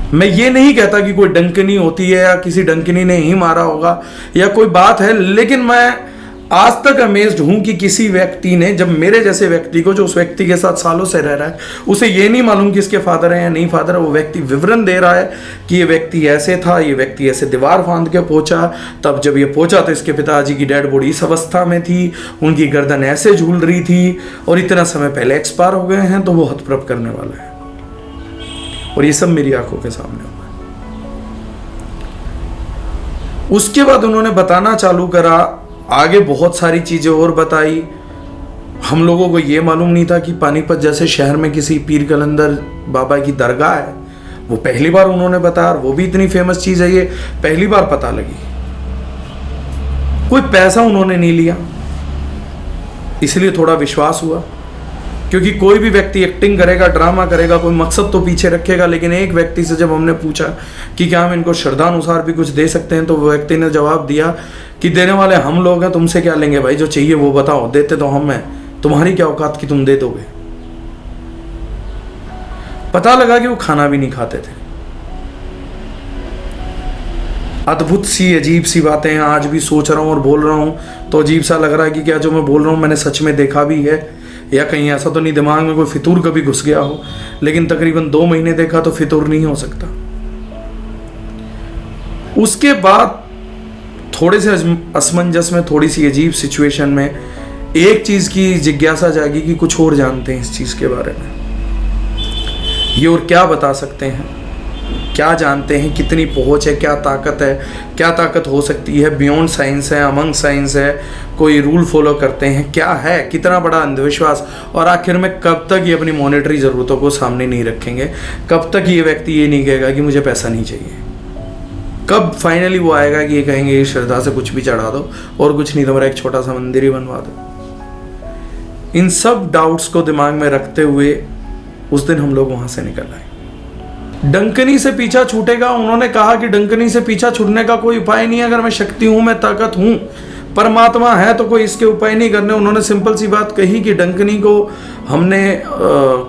मैं ये नहीं कहता कि कोई डंकनी होती है या किसी डंकनी ने ही मारा होगा या कोई बात है, लेकिन मैं आज तक अमेज्ड हूं कि किसी व्यक्ति ने, जब मेरे जैसे व्यक्ति को, जो उस व्यक्ति के साथ सालों से रह रहा है, उसे ये नहीं मालूम कि इसके फादर है या नहीं फादर है, वो व्यक्ति विवरण दे रहा है कि ये व्यक्ति ऐसे था, ये व्यक्ति ऐसे दीवार फांद के पहुंचा, तब जब ये पहुंचा तो इसके पिताजी की डेड बॉडी इस अवस्था में थी, उनकी गर्दन ऐसे झूल रही थी और इतना समय पहले एक्सपायर हो गए हैं, तो वो हतप्रभ करने वाला है। और ये सब मेरी आंखों के सामने हुआ। उसके बाद उन्होंने बताना चालू करा, आगे बहुत सारी चीजें और बताई। हम लोगों को ये मालूम नहीं था कि पानीपत जैसे शहर में किसी पीर कलंदर बाबा की दरगाह है। वो पहली बार उन्होंने बताया, और वो भी इतनी फेमस चीज है, ये पहली बार पता लगी। कोई पैसा उन्होंने नहीं लिया, इसलिए थोड़ा विश्वास हुआ, क्योंकि कोई भी व्यक्ति एक्टिंग करेगा, ड्रामा करेगा, कोई मकसद तो पीछे रखेगा। लेकिन एक व्यक्ति से जब हमने पूछा कि क्या हम इनको श्रद्धानुसार भी कुछ दे सकते हैं, तो वो व्यक्ति ने जवाब दिया कि देने वाले हम लोग हैं, तुमसे क्या लेंगे भाई, जो चाहिए वो बताओ, देते तो हम हैं, तुम्हारी क्या औकात कि तुम दे दोगे। पता लगा कि वो खाना भी नहीं खाते थे। अद्भुत सी, अजीब सी बातें हैं। आज भी सोच रहा हूँ और बोल रहा हूँ तो अजीब सा लग रहा है कि क्या जो मैं बोल रहा हूँ मैंने सच में देखा भी है, या कहीं ऐसा तो नहीं दिमाग में कोई फितूर कभी घुस गया हो। लेकिन तकरीबन 2 महीने देखा तो फितूर नहीं हो सकता। उसके बाद थोड़े से असमंजस में, थोड़ी सी अजीब सिचुएशन में, एक चीज की जिज्ञासा जागी कि कुछ और जानते हैं इस चीज के बारे में, ये और क्या बता सकते हैं, क्या जानते हैं, कितनी पहुंच है, क्या ताकत हो सकती है, बियॉन्ड साइंस है, अमंग साइंस है, कोई रूल फॉलो करते हैं, क्या है, कितना बड़ा अंधविश्वास, और आखिर में कब तक ये अपनी मॉनेटरी ज़रूरतों को सामने नहीं रखेंगे, कब तक ये व्यक्ति ये नहीं कहेगा कि मुझे पैसा नहीं चाहिए, कब फाइनली वो आएगा कि ये कहेंगे ये श्रद्धा से कुछ भी चढ़ा दो और कुछ नहीं तो मेरा एक छोटा सा मंदिर ही बनवा दो। इन सब डाउट्स को दिमाग में रखते हुए उस दिन हम लोग वहाँ से निकल आए। डंकनी से पीछा छूटेगा, उन्होंने कहा कि डंकनी से पीछा छूटने का कोई उपाय नहीं है, अगर मैं शक्ति हूं, मैं ताकत हूं, परमात्मा है तो कोई इसके उपाय नहीं करने। उन्होंने सिंपल सी बात कही कि डंकनी को हमने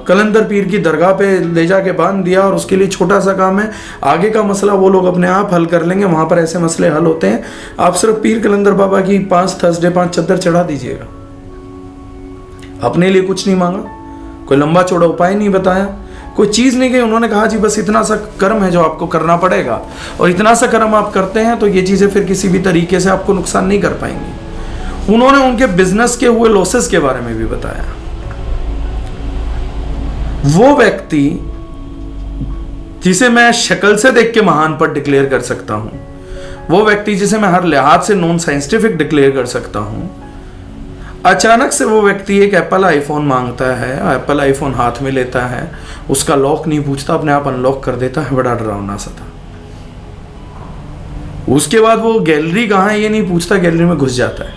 कलंदर पीर की दरगाह पे ले जाके बांध दिया और उसके लिए छोटा सा काम है, आगे का मसला वो लोग अपने आप हल कर लेंगे, वहां पर ऐसे मसले हल होते हैं, आप सिर्फ पीर कलंदर बाबा की 5 थर्सडे 5 चद्दर चढ़ा दीजिएगा। अपने लिए कुछ नहीं मांगा, कोई लंबा चौड़ा उपाय नहीं बताया, कोई चीज़ नहीं कही। उन्होंने कहा जी बस इतना सा कर्म है जो आपको करना पड़ेगा, और इतना सा कर्म आप करते हैं तो ये चीज़ें फिर किसी भी तरीके से आपको नुकसान नहीं कर पाएंगी। उन्होंने उनके बिजनेस के हुए लॉसेस के बारे में भी बताया। वो व्यक्ति जिसे मैं शक्ल से देख के महान पर डिक्लेयर कर सकता हूं, वो व्यक्ति जिसे मैं हर लिहाज से नॉन साइंटिफिक डिक्लेयर कर सकता हूं, अचानक से वो व्यक्ति एक एप्पल आईफोन मांगता है, एप्पल आईफोन हाथ में लेता है, उसका लॉक नहीं पूछता, अपने आप अनलॉक कर देता है। बड़ा डरावना सा था। उसके बाद वो गैलरी कहाँ है ये नहीं पूछता, गैलरी में घुस जाता है,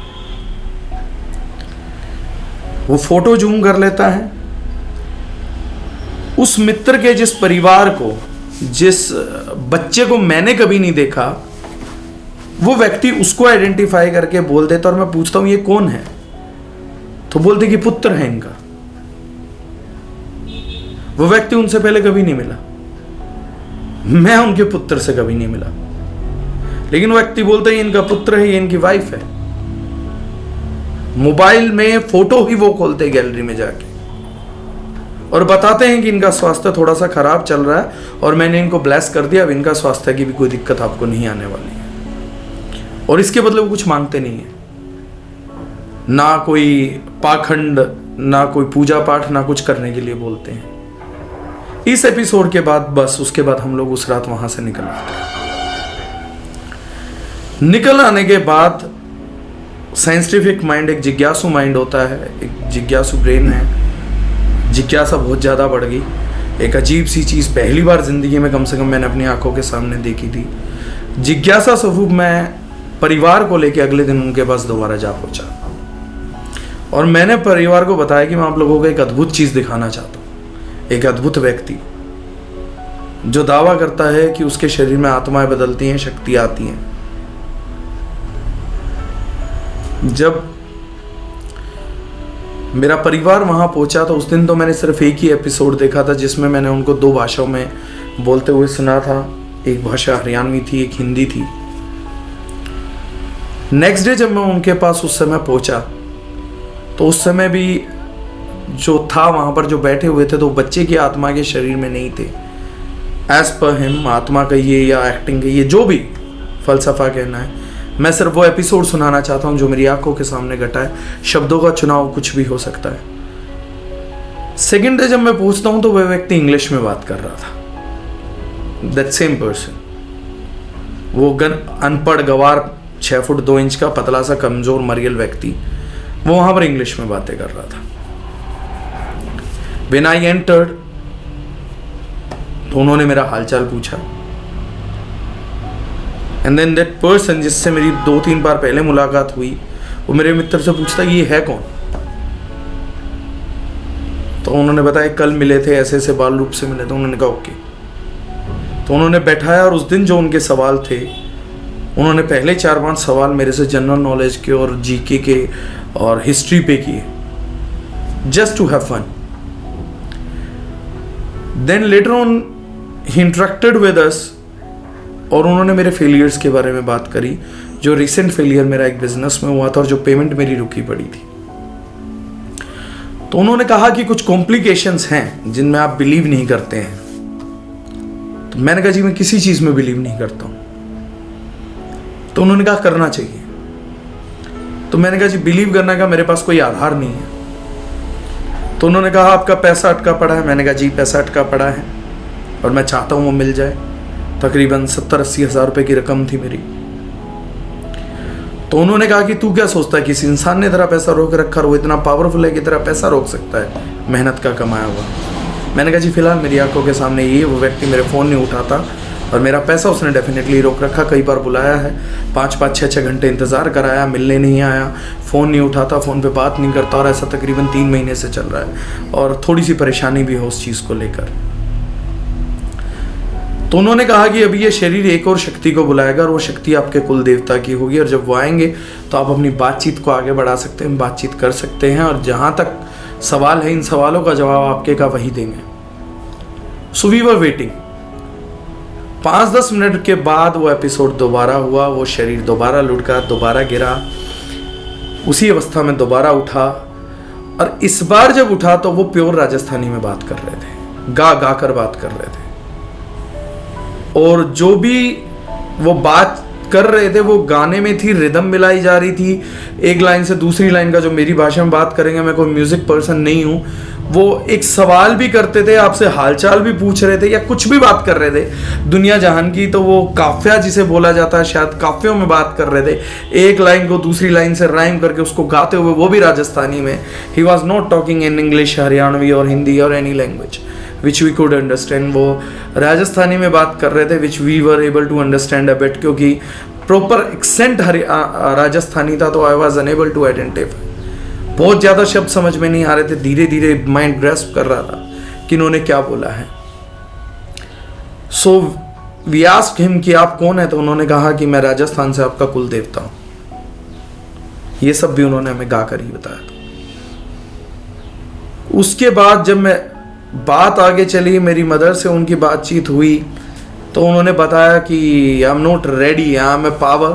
वो फोटो जूम कर लेता है। उस मित्र के जिस परिवार को, जिस बच्चे को मैंने कभी नहीं देखा, वो व्यक्ति उसको आइडेंटिफाई करके बोल देता, और मैं पूछता हूं ये कौन है, तो बोलते कि पुत्र है इनका। वो व्यक्ति उनसे पहले कभी नहीं मिला, मैं उनके पुत्र से कभी नहीं मिला, लेकिन वो व्यक्ति बोलते हैं इनका पुत्र है, ये इनकी वाइफ है। मोबाइल में फोटो ही वो खोलते हैं गैलरी में जाके, और बताते हैं कि इनका स्वास्थ्य थोड़ा सा खराब चल रहा है और मैंने इनको ब्लेस कर दिया, अब इनका स्वास्थ्य की भी कोई दिक्कत आपको नहीं आने वाली है। और इसके बदले वो कुछ मांगते नहीं है, ना कोई पाखंड, ना कोई पूजा पाठ, ना कुछ करने के लिए बोलते हैं। इस एपिसोड के बाद बस उसके बाद हम लोग उस रात वहां से निकल आते हैं। निकल आने के बाद साइंटिफिक माइंड, एक जिज्ञासु माइंड होता है, एक जिज्ञासु ब्रेन है, जिज्ञासा बहुत ज़्यादा बढ़ गई। एक अजीब सी चीज़ पहली बार ज़िंदगी में कम से कम मैंने अपनी आंखों के सामने देखी थी। जिज्ञासा स्वरूप मैं परिवार को लेके अगले दिन उनके पास दोबारा जा पहुंचा और मैंने परिवार को बताया कि मैं आप लोगों को एक अद्भुत चीज दिखाना चाहता हूं। एक अद्भुत व्यक्ति जो दावा करता है कि उसके शरीर में आत्माएं बदलती हैं, शक्ति आती हैं। जब मेरा परिवार वहां पहुंचा तो उस दिन तो मैंने सिर्फ एक ही एपिसोड देखा था जिसमें मैंने उनको 2 भाषाओं में बोलते हुए सुना था। एक भाषा हरियाणवी थी, एक हिंदी थी। नेक्स्ट डे जब मैं उनके पास उस समय पहुंचा तो उस समय भी जो था वहां पर जो बैठे हुए थे तो बच्चे की आत्मा के शरीर में नहीं थे। एज पर हिम, आत्मा कहिए या एक्टिंग कहिए, जो भी फलसफा कहना है, मैं सिर्फ वो एपिसोड सुनाना चाहता हूं जो मेरी आंखों के सामने घटा है। शब्दों का चुनाव कुछ भी हो सकता है। सेकेंड डे जब मैं पूछता हूं तो वह व्यक्ति इंग्लिश में बात कर रहा था। दैट सेम पर्सन, वो अनपढ़ गवार 6 फुट 2 इंच का पतला सा कमजोर मरियल व्यक्ति, वो वहां पर इंग्लिश में बातें कर रहा था। व्हेन आई एंटर्ड तो उन्होंने मेरा हालचाल पूछा एंड देन दैट पर्सन जिससे मेरी 2-3 बार पहले मुलाकात हुई वो मेरे मित्र से पूछता ये है कौन। तो उन्होंने बताया कल मिले थे, ऐसे ऐसे बाल रूप से मिले थे। उन्होंने कहा ओके। तो उन्होंने बैठाया और उस दिन जो उनके सवाल थे उन्होंने पहले 4-5 सवाल मेरे से जनरल नॉलेज के और जीके के और हिस्ट्री पे किए, just to have fun. Then later on he interacted with us और उन्होंने मेरे फेलियर्स के बारे में बात करी। जो रिसेंट फेलियर मेरा एक बिजनेस में हुआ था और जो पेमेंट मेरी रुकी पड़ी थी। तो उन्होंने कहा कि कुछ कॉम्प्लिकेशंस हैं जिनमें आप बिलीव नहीं करते हैं। तो मैंने कहा जी मैं किसी चीज में बिलीव नहीं करता हूं। तो उन्होंने कहा करना चाहिए। तो मैंने कहा जी बिलीव करने का मेरे पास कोई आधार नहीं है। तो उन्होंने कहा आपका पैसा अटका पड़ा है। मैंने कहा जी पैसा अटका पड़ा है और मैं चाहता हूं वो मिल जाए। तकरीबन 70-80 हज़ार रुपए की रकम थी मेरी। तो उन्होंने कहा कि तू क्या सोचता है किसी इंसान ने तेरा पैसा रोक रखा और वो इतना पावरफुल है कि तेरा पैसा रोक सकता है, मेहनत का कमाया हुआ। मैंने कहा जी फिलहाल मेरी आंखों के सामने ये वो व्यक्ति मेरे फ़ोन नहीं उठाता और मेरा पैसा उसने डेफिनेटली रोक रखा। कई बार बुलाया है, 5-5, 6-6 घंटे इंतज़ार कराया, मिलने नहीं आया, फ़ोन नहीं उठाता, फ़ोन पे बात नहीं करता और ऐसा तकरीबन 3 महीने से चल रहा है और थोड़ी सी परेशानी भी हो उस चीज़ को लेकर। तो उन्होंने कहा कि अभी ये शरीर एक और शक्ति को बुलाएगा और वो शक्ति आपके कुल देवता की होगी और जब वो आएंगे तो आप अपनी बातचीत को आगे बढ़ा सकते हैं, बातचीत कर सकते हैं और जहाँ तक सवाल है इन सवालों का जवाब आपके का वही देंगे। So we were waiting. 5-10 minute के बाद वो एपिसोड दोबारा हुआ। वो शरीर दोबारा लुढ़का, दोबारा गिरा, उसी अवस्था में दोबारा उठा और इस बार जब उठा तो वो प्योर राजस्थानी में बात कर रहे थे, गा कर बात कर रहे थे और जो भी वो बात कर रहे थे वो गाने में थी, रिदम मिलाई जा रही थी एक लाइन से दूसरी लाइन का। जो मेरी भाषा में बात करेंगे, मैं कोई म्यूजिक पर्सन नहीं हूँ। वो एक सवाल भी करते थे, आपसे हालचाल भी पूछ रहे थे या कुछ भी बात कर रहे थे दुनिया जहान की। तो वो काफिया जिसे बोला जाता है, शायद काफियों में बात कर रहे थे, एक लाइन को दूसरी लाइन से राइम करके उसको गाते हुए, वो भी राजस्थानी में। He was not talking in English, Haryanvi और हिंदी और any language which we could understand. वो राजस्थानी में बात कर रहे थे which we were able to understand a bit, क्योंकि प्रॉपर एक्सेंट राजस्थानी था तो I was unable to identify. बहुत ज़्यादा शब्द समझ में नहीं आ रहे थे, धीरे धीरे माइंड ग्रैस्प कर रहा था कि इन्होंने क्या बोला है। सो वी आस्क्ड हिम कि आप कौन है। तो उन्होंने कहा कि मैं राजस्थान से आपका कुल देवता हूं। ये सब भी उन्होंने हमें गा कर ही बताया था। उसके बाद जब मैं बात आगे चली, मेरी मदर से उनकी बातचीत हुई तो उन्होंने बताया कि I am not ready, I am a power.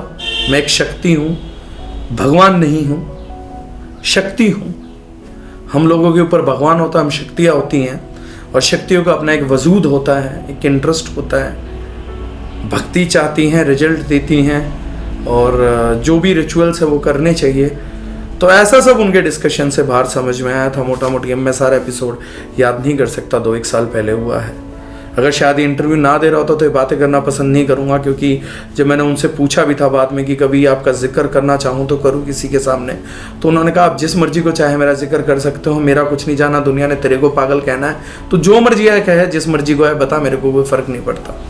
मैं एक शक्ति हूँ, भगवान नहीं हूँ, शक्ति हूँ। हम लोगों के ऊपर भगवान होता है, हम शक्तियाँ होती हैं और शक्तियों का अपना एक वजूद होता है, एक इंटरेस्ट होता है। भक्ति चाहती हैं, रिजल्ट देती हैं और जो भी रिचुअल्स है वो करने चाहिए। तो ऐसा सब उनके डिस्कशन से बाहर समझ में आया था मोटा मोटी। अब मैं सारा एपिसोड याद नहीं कर सकता, 2-1 साल पहले हुआ है। अगर शायद इंटरव्यू ना दे रहा होता तो ये बातें करना पसंद नहीं करूँगा, क्योंकि जब मैंने उनसे पूछा भी था बाद में कि कभी आपका जिक्र करना चाहूँ तो करूँ किसी के सामने, तो उन्होंने कहा आप जिस मर्जी को चाहे मेरा जिक्र कर सकते हो, मेरा कुछ नहीं जाना, दुनिया ने तेरे को पागल कहना है, तो जो मर्जी है कहे, जिस मर्जी को है बता, मेरे को कोई फर्क नहीं पड़ता।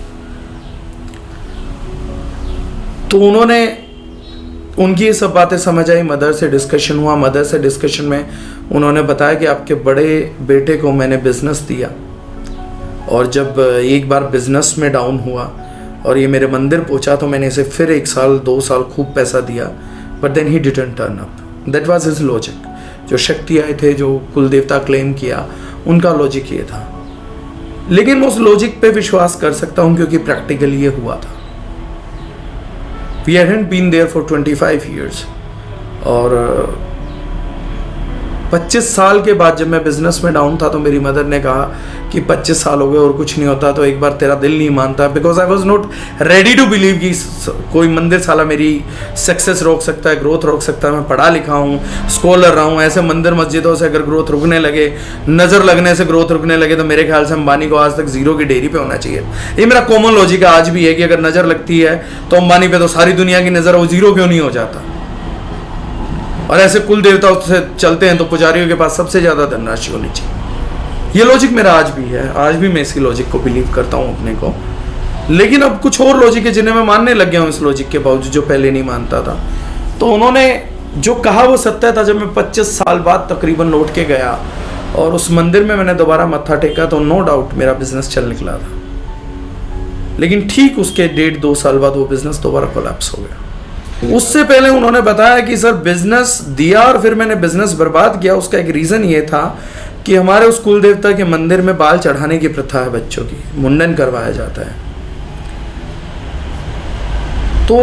तो उन्होंने उनकी ये सब बातें समझ आई, मदर से डिस्कशन हुआ। मदर से डिस्कशन में उन्होंने बताया कि आपके बड़े बेटे को मैंने बिज़नेस दिया, और जब एक बार बिज़नेस में डाउन हुआ और ये मेरे मंदिर पहुंचा तो मैंने इसे फिर 1 साल 2 साल खूब पैसा दिया, but then he didn't turn up. That was his logic. जो शक्ति आए थे, जो कुल देवता क्लेम किया, उनका लॉजिक ये था। लेकिन मैं उस लॉजिक पे विश्वास कर सकता हूँ क्योंकि प्रैक्टिकली ये हुआ था। We hadn't been there for 25 years, और 25 साल के बाद जब मैं बिजनेस में डाउन था तो मेरी मदर ने कहा कि 25 साल हो गए और कुछ नहीं होता, तो एक बार तेरा दिल नहीं मानता, because I was not ready to believe कि कोई मंदिर साला मेरी सक्सेस रोक सकता है, ग्रोथ रोक सकता है। मैं पढ़ा लिखा हूँ, स्कॉलर रहा हूँ, ऐसे मंदिर मस्जिदों से अगर ग्रोथ रुकने लगे, नज़र लगने से ग्रोथ रुकने लगे, तो मेरे ख्याल से अंबानी को आज तक जीरो की डेरी पे होना चाहिए। ये मेरा कॉमन लॉजिक आज भी है कि अगर नज़र लगती है तो अंबानी पे तो सारी दुनिया की नज़र, वो जीरो क्यों नहीं हो जाता। और ऐसे कुल देवता से चलते हैं तो पुजारियों के पास सबसे ज़्यादा धनराशि होनी चाहिए। ये लॉजिक मेरा आज भी है, आज भी मैं इसी लॉजिक को बिलीव करता हूँ अपने को। लेकिन अब कुछ और लॉजिक है जिन्हें मैं मानने लग गया हूँ इस लॉजिक के बावजूद, जो पहले नहीं मानता था। तो उन्होंने जो कहा वो सत्य था। जब मैं 25 साल बाद तकरीबन लौट के गया और उस मंदिर में मैंने दोबारा मत्था टेका तो नो डाउट मेरा बिजनेस चल निकला था। लेकिन ठीक उसके 1.5-2 साल बाद वो बिजनेस दोबारा कोलैप्स हो गया। उससे पहले उन्होंने बताया कि सर बिजनेस दिया और फिर मैंने बिजनेस बर्बाद किया, उसका एक रीज़न ये था कि हमारे उस कुल देवता के मंदिर में बाल चढ़ाने की प्रथा है, बच्चों की मुंडन करवाया जाता है। तो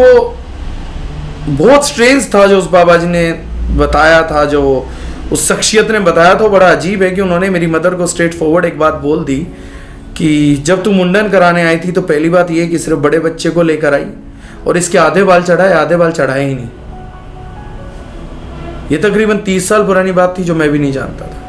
बहुत स्ट्रेंज था जो उस बाबा जी ने बताया था, जो उस शख्सियत ने बताया था। बड़ा अजीब है कि उन्होंने मेरी मदर को स्ट्रेट फॉरवर्ड एक बात बोल दी कि जब तू मुंडन कराने आई थी तो पहली बात ये कि सिर्फ बड़े बच्चे को लेकर आई और इसके आधे बाल चढ़ाए, आधे बाल चढ़ाए ही नहीं। ये तकरीबन 30 साल पुरानी बात थी जो मैं भी नहीं जानता था।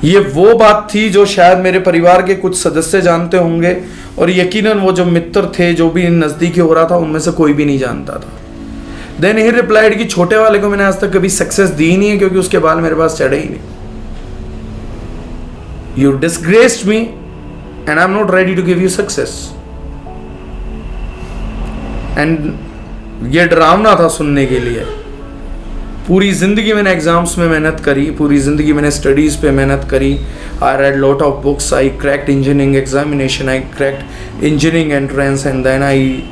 ये वो बात थी जो शायद मेरे परिवार के कुछ सदस्य जानते होंगे, और यकीनन वो जो मित्र थे, जो भी नज़दीकी हो रहा था, उनमें से कोई भी नहीं जानता था। देन ही रिप्लाइड कि छोटे वाले को मैंने आज तक कभी सक्सेस दी ही नहीं है क्योंकि उसके बाल मेरे पास चढ़े ही नहीं। You disgraced me and I am not ready to give you success. And ये डरावना था सुनने के लिए। पूरी ज़िंदगी मैंने एग्ज़ाम्स में मेहनत करी, पूरी ज़िंदगी मैंने स्टडीज़ पे मेहनत करी। I read lot of books, I cracked engineering examination, I cracked engineering entrance, and then I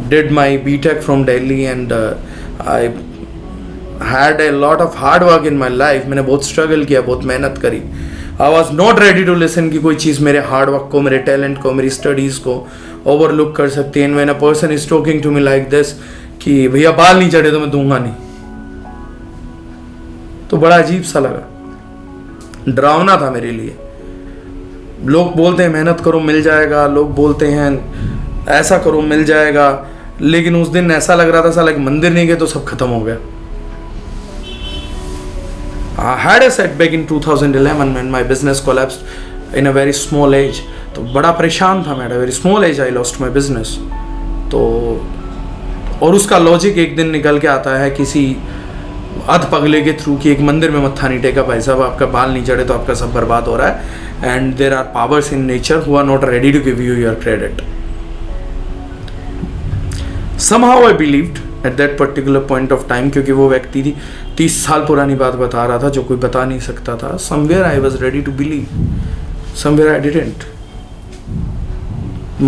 did my BTech from Delhi, and I had a lot of hard work in my life. मैंने बहुत struggle किया, बहुत मेहनत करी। I was not ready to listen कि कोई चीज़ मेरे hard work को, मेरे टैलेंट को, मेरी स्टडीज़ को ओवरलुक कर सकती है। And when a person is talking to me like this कि भैया बाल नहीं चढ़े तो मैं दूंगा नहीं, तो बड़ा अजीब सा लगा, डरावना था मेरे लिए। लोग बोलते हैं मेहनत करो मिल जाएगा, लोग बोलते हैं ऐसा करो मिल जाएगा, लेकिन उस दिन ऐसा लग रहा था साला एक मंदिर नहीं गए तो सब खत्म हो गया। I had a setback in 2011 when my business collapsed in a very small age. तो बड़ा परेशान था मैं, at a very small age I lost my business। तो और उसका लॉजिक एक दिन निकल के आता है किसी अध पगले के थ्रू कि एक मंदिर में मत्था नहीं टेका भाई साहब, आपका बाल नहीं चढ़े तो आपका सब बर्बाद हो रहा है। And there are powers in nature who are not ready to give you your credit. Somehow I believed at that particular point of time, क्योंकि वो व्यक्ति थी 30 साल पुरानी बात बता रहा था जो कोई बता नहीं सकता था। Somewhere I was ready to believe, somewhere I didn't।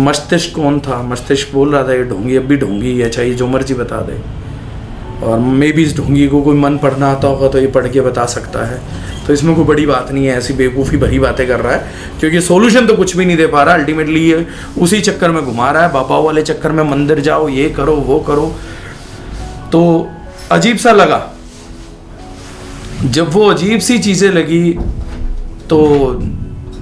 मस्तिष्क कौन था? मस्तिष्क बोल रहा था ये ढोंगी अब भी ढोंगी है, चाहिए जो मर्जी बता दे। और मे बी इस ढोंगी को कोई मन पढ़ना आता होगा तो ये पढ़ के बता सकता है, तो इसमें कोई बड़ी बात नहीं है, ऐसी बेवकूफ़ी भरी बातें कर रहा है क्योंकि सोल्यूशन तो कुछ भी नहीं दे पा रहा। अल्टीमेटली ये उसी चक्कर में घुमा रहा है, बाबाओं वाले चक्कर में, मंदिर जाओ, ये करो वो करो। तो अजीब सा लगा। जब वो अजीब सी चीज़ें लगी तो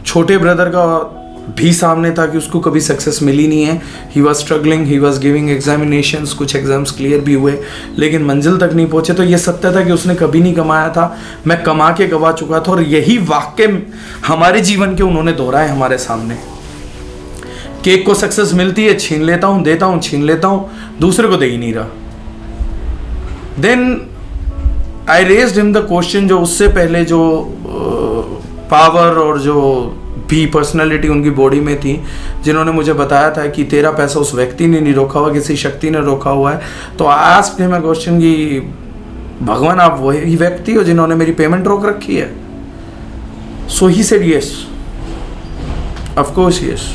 छोटे ब्रदर का भी सामने था कि उसको कभी सक्सेस मिली नहीं है। He was struggling, he was giving examinations, कुछ एग्जाम्स क्लियर भी हुए लेकिन मंजिल तक नहीं पहुंचे। तो ये सत्य था कि उसने कभी नहीं कमाया था, मैं कमा के गवा चुका था। और यही वाक्य हमारे जीवन के उन्होंने दोहराए हमारे सामने। केक को सक्सेस मिलती है, छीन लेता हूँ, देता हूँ, छीन लेता हूँ, दूसरे को दे ही नहीं रहा। Then I raised him the question, जो उससे पहले जो पावर और जो भी पर्सनैलिटी उनकी बॉडी में थी, जिन्होंने मुझे बताया था कि तेरा पैसा उस व्यक्ति ने नहीं रोका हुआ, किसी शक्ति ने रोका हुआ है। तो I asked him a question कि भगवान आप वही व्यक्ति हो जिन्होंने मेरी पेमेंट रोक रखी है? So he said yes, of course yes.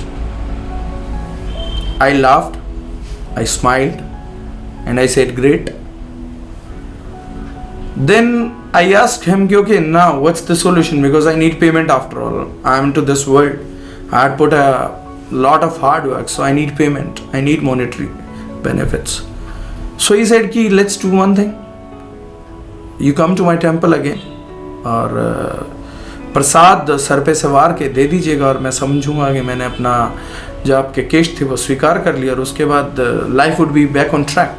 I laughed, I smiled, and I said, "Great." Then I asked him, "Okay, now what's the solution? Because I need payment after all. I am to this world. I had put a lot of hard work, so I need payment. I need monetary benefits." So he said, "Ki let's do one thing. You come to my temple again, और प्रसाद sir पे सवार के दे दीजिएगा और मैं समझूंगा कि मैंने अपना जो आपके केस थे वो स्वीकार कर लिया और उसके बाद life would be back on track.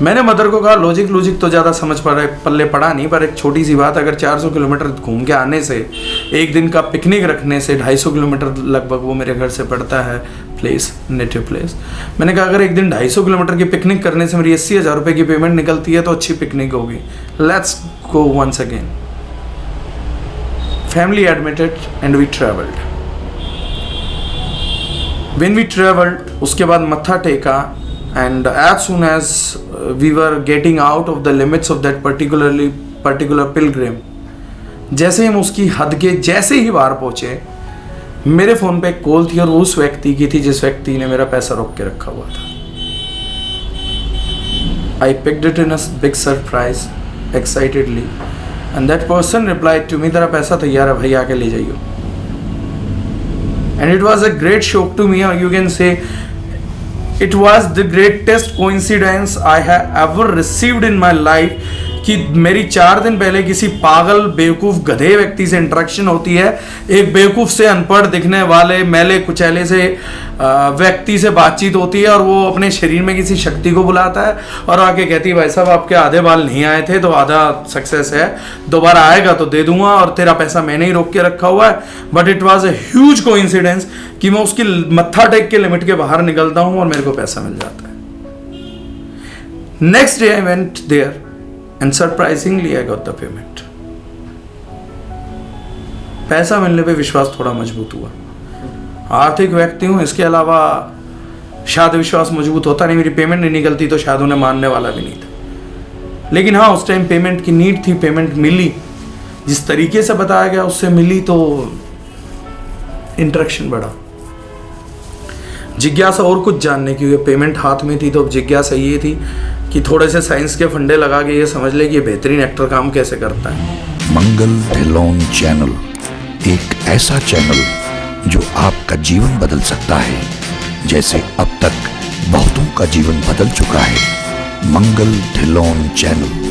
मैंने मदर को कहा लॉजिक तो ज़्यादा समझ पल्ले पड़ा नहीं, पर एक छोटी सी बात, अगर 400 किलोमीटर घूम के आने से, एक दिन का पिकनिक रखने से 250 किलोमीटर लगभग वो मेरे घर से पड़ता है प्लेस, नेटिव प्लेस। मैंने कहा अगर एक दिन 250 किलोमीटर की पिकनिक करने से मेरी 80,000 रुपये की पेमेंट निकलती है तो अच्छी पिकनिक होगी। Let's go once again. Family admitted and we traveled. When we traveled, उसके बाद मत्था टेका, and as soon as we were getting out of the limits of that particular pilgrim, जैसे हम उसकी हद के जैसे ही बाहर पहुंचे, मेरे फोन पे एक कॉल थी और उस व्यक्ति की थी जिस व्यक्ति ने मेरा पैसा रोक के रखा हुआ था। I picked it in a big surprise, excitedly. And that person replied to me, तेरा पैसा तैयार है भाई, आके ले जाइयो। And it was a great shock to me, or you can say it was the greatest coincidence I have ever received in my life कि मेरी 4 दिन पहले किसी पागल बेवकूफ़ गधे व्यक्ति से इंटरेक्शन होती है, एक बेवकूफ़ से अनपढ़ दिखने वाले मैले कुचैले से व्यक्ति से बातचीत होती है और वो अपने शरीर में किसी शक्ति को बुलाता है और आके कहती है भाई साहब आपके आधे बाल नहीं आए थे तो आधा सक्सेस है, दोबारा आएगा तो दे दूंगा और तेरा पैसा मैंने ही रोक के रखा हुआ है। But it was a huge coincidence कि मैं उसकी मत्था टेक के लिमिट के बाहर निकलता हूँ और मेरे को पैसा मिल जाता है। Next day I went there and surprisingly I got the payment. पैसा मिलने पे विश्वास थोड़ा मजबूत हुआ। आर्थिक व्यक्ति हूँ, इसके अलावा शायद विश्वास मजबूत होता नहीं, मेरी पेमेंट नहीं निकलती तो शायद उन्हें मानने वाला भी नहीं था। लेकिन हाँ, उस टाइम पेमेंट की नीड थी, पेमेंट मिली, जिस तरीके से बताया गया उससे मिली तो इंटरेक्शन बढ़ा। जिज्ञासा और कुछ जानने की, पेमेंट हाथ में थी तो जिज्ञासा ये थी कि थोड़े से साइंस के फंडे लगा के ये समझ ले कि ये बेहतरीन एक्टर काम कैसे करता है। मंगल ढिल्लोन चैनल, एक ऐसा चैनल जो आपका जीवन बदल सकता है, जैसे अब तक बहुतों का जीवन बदल चुका है। मंगल ढिल्लोन चैनल।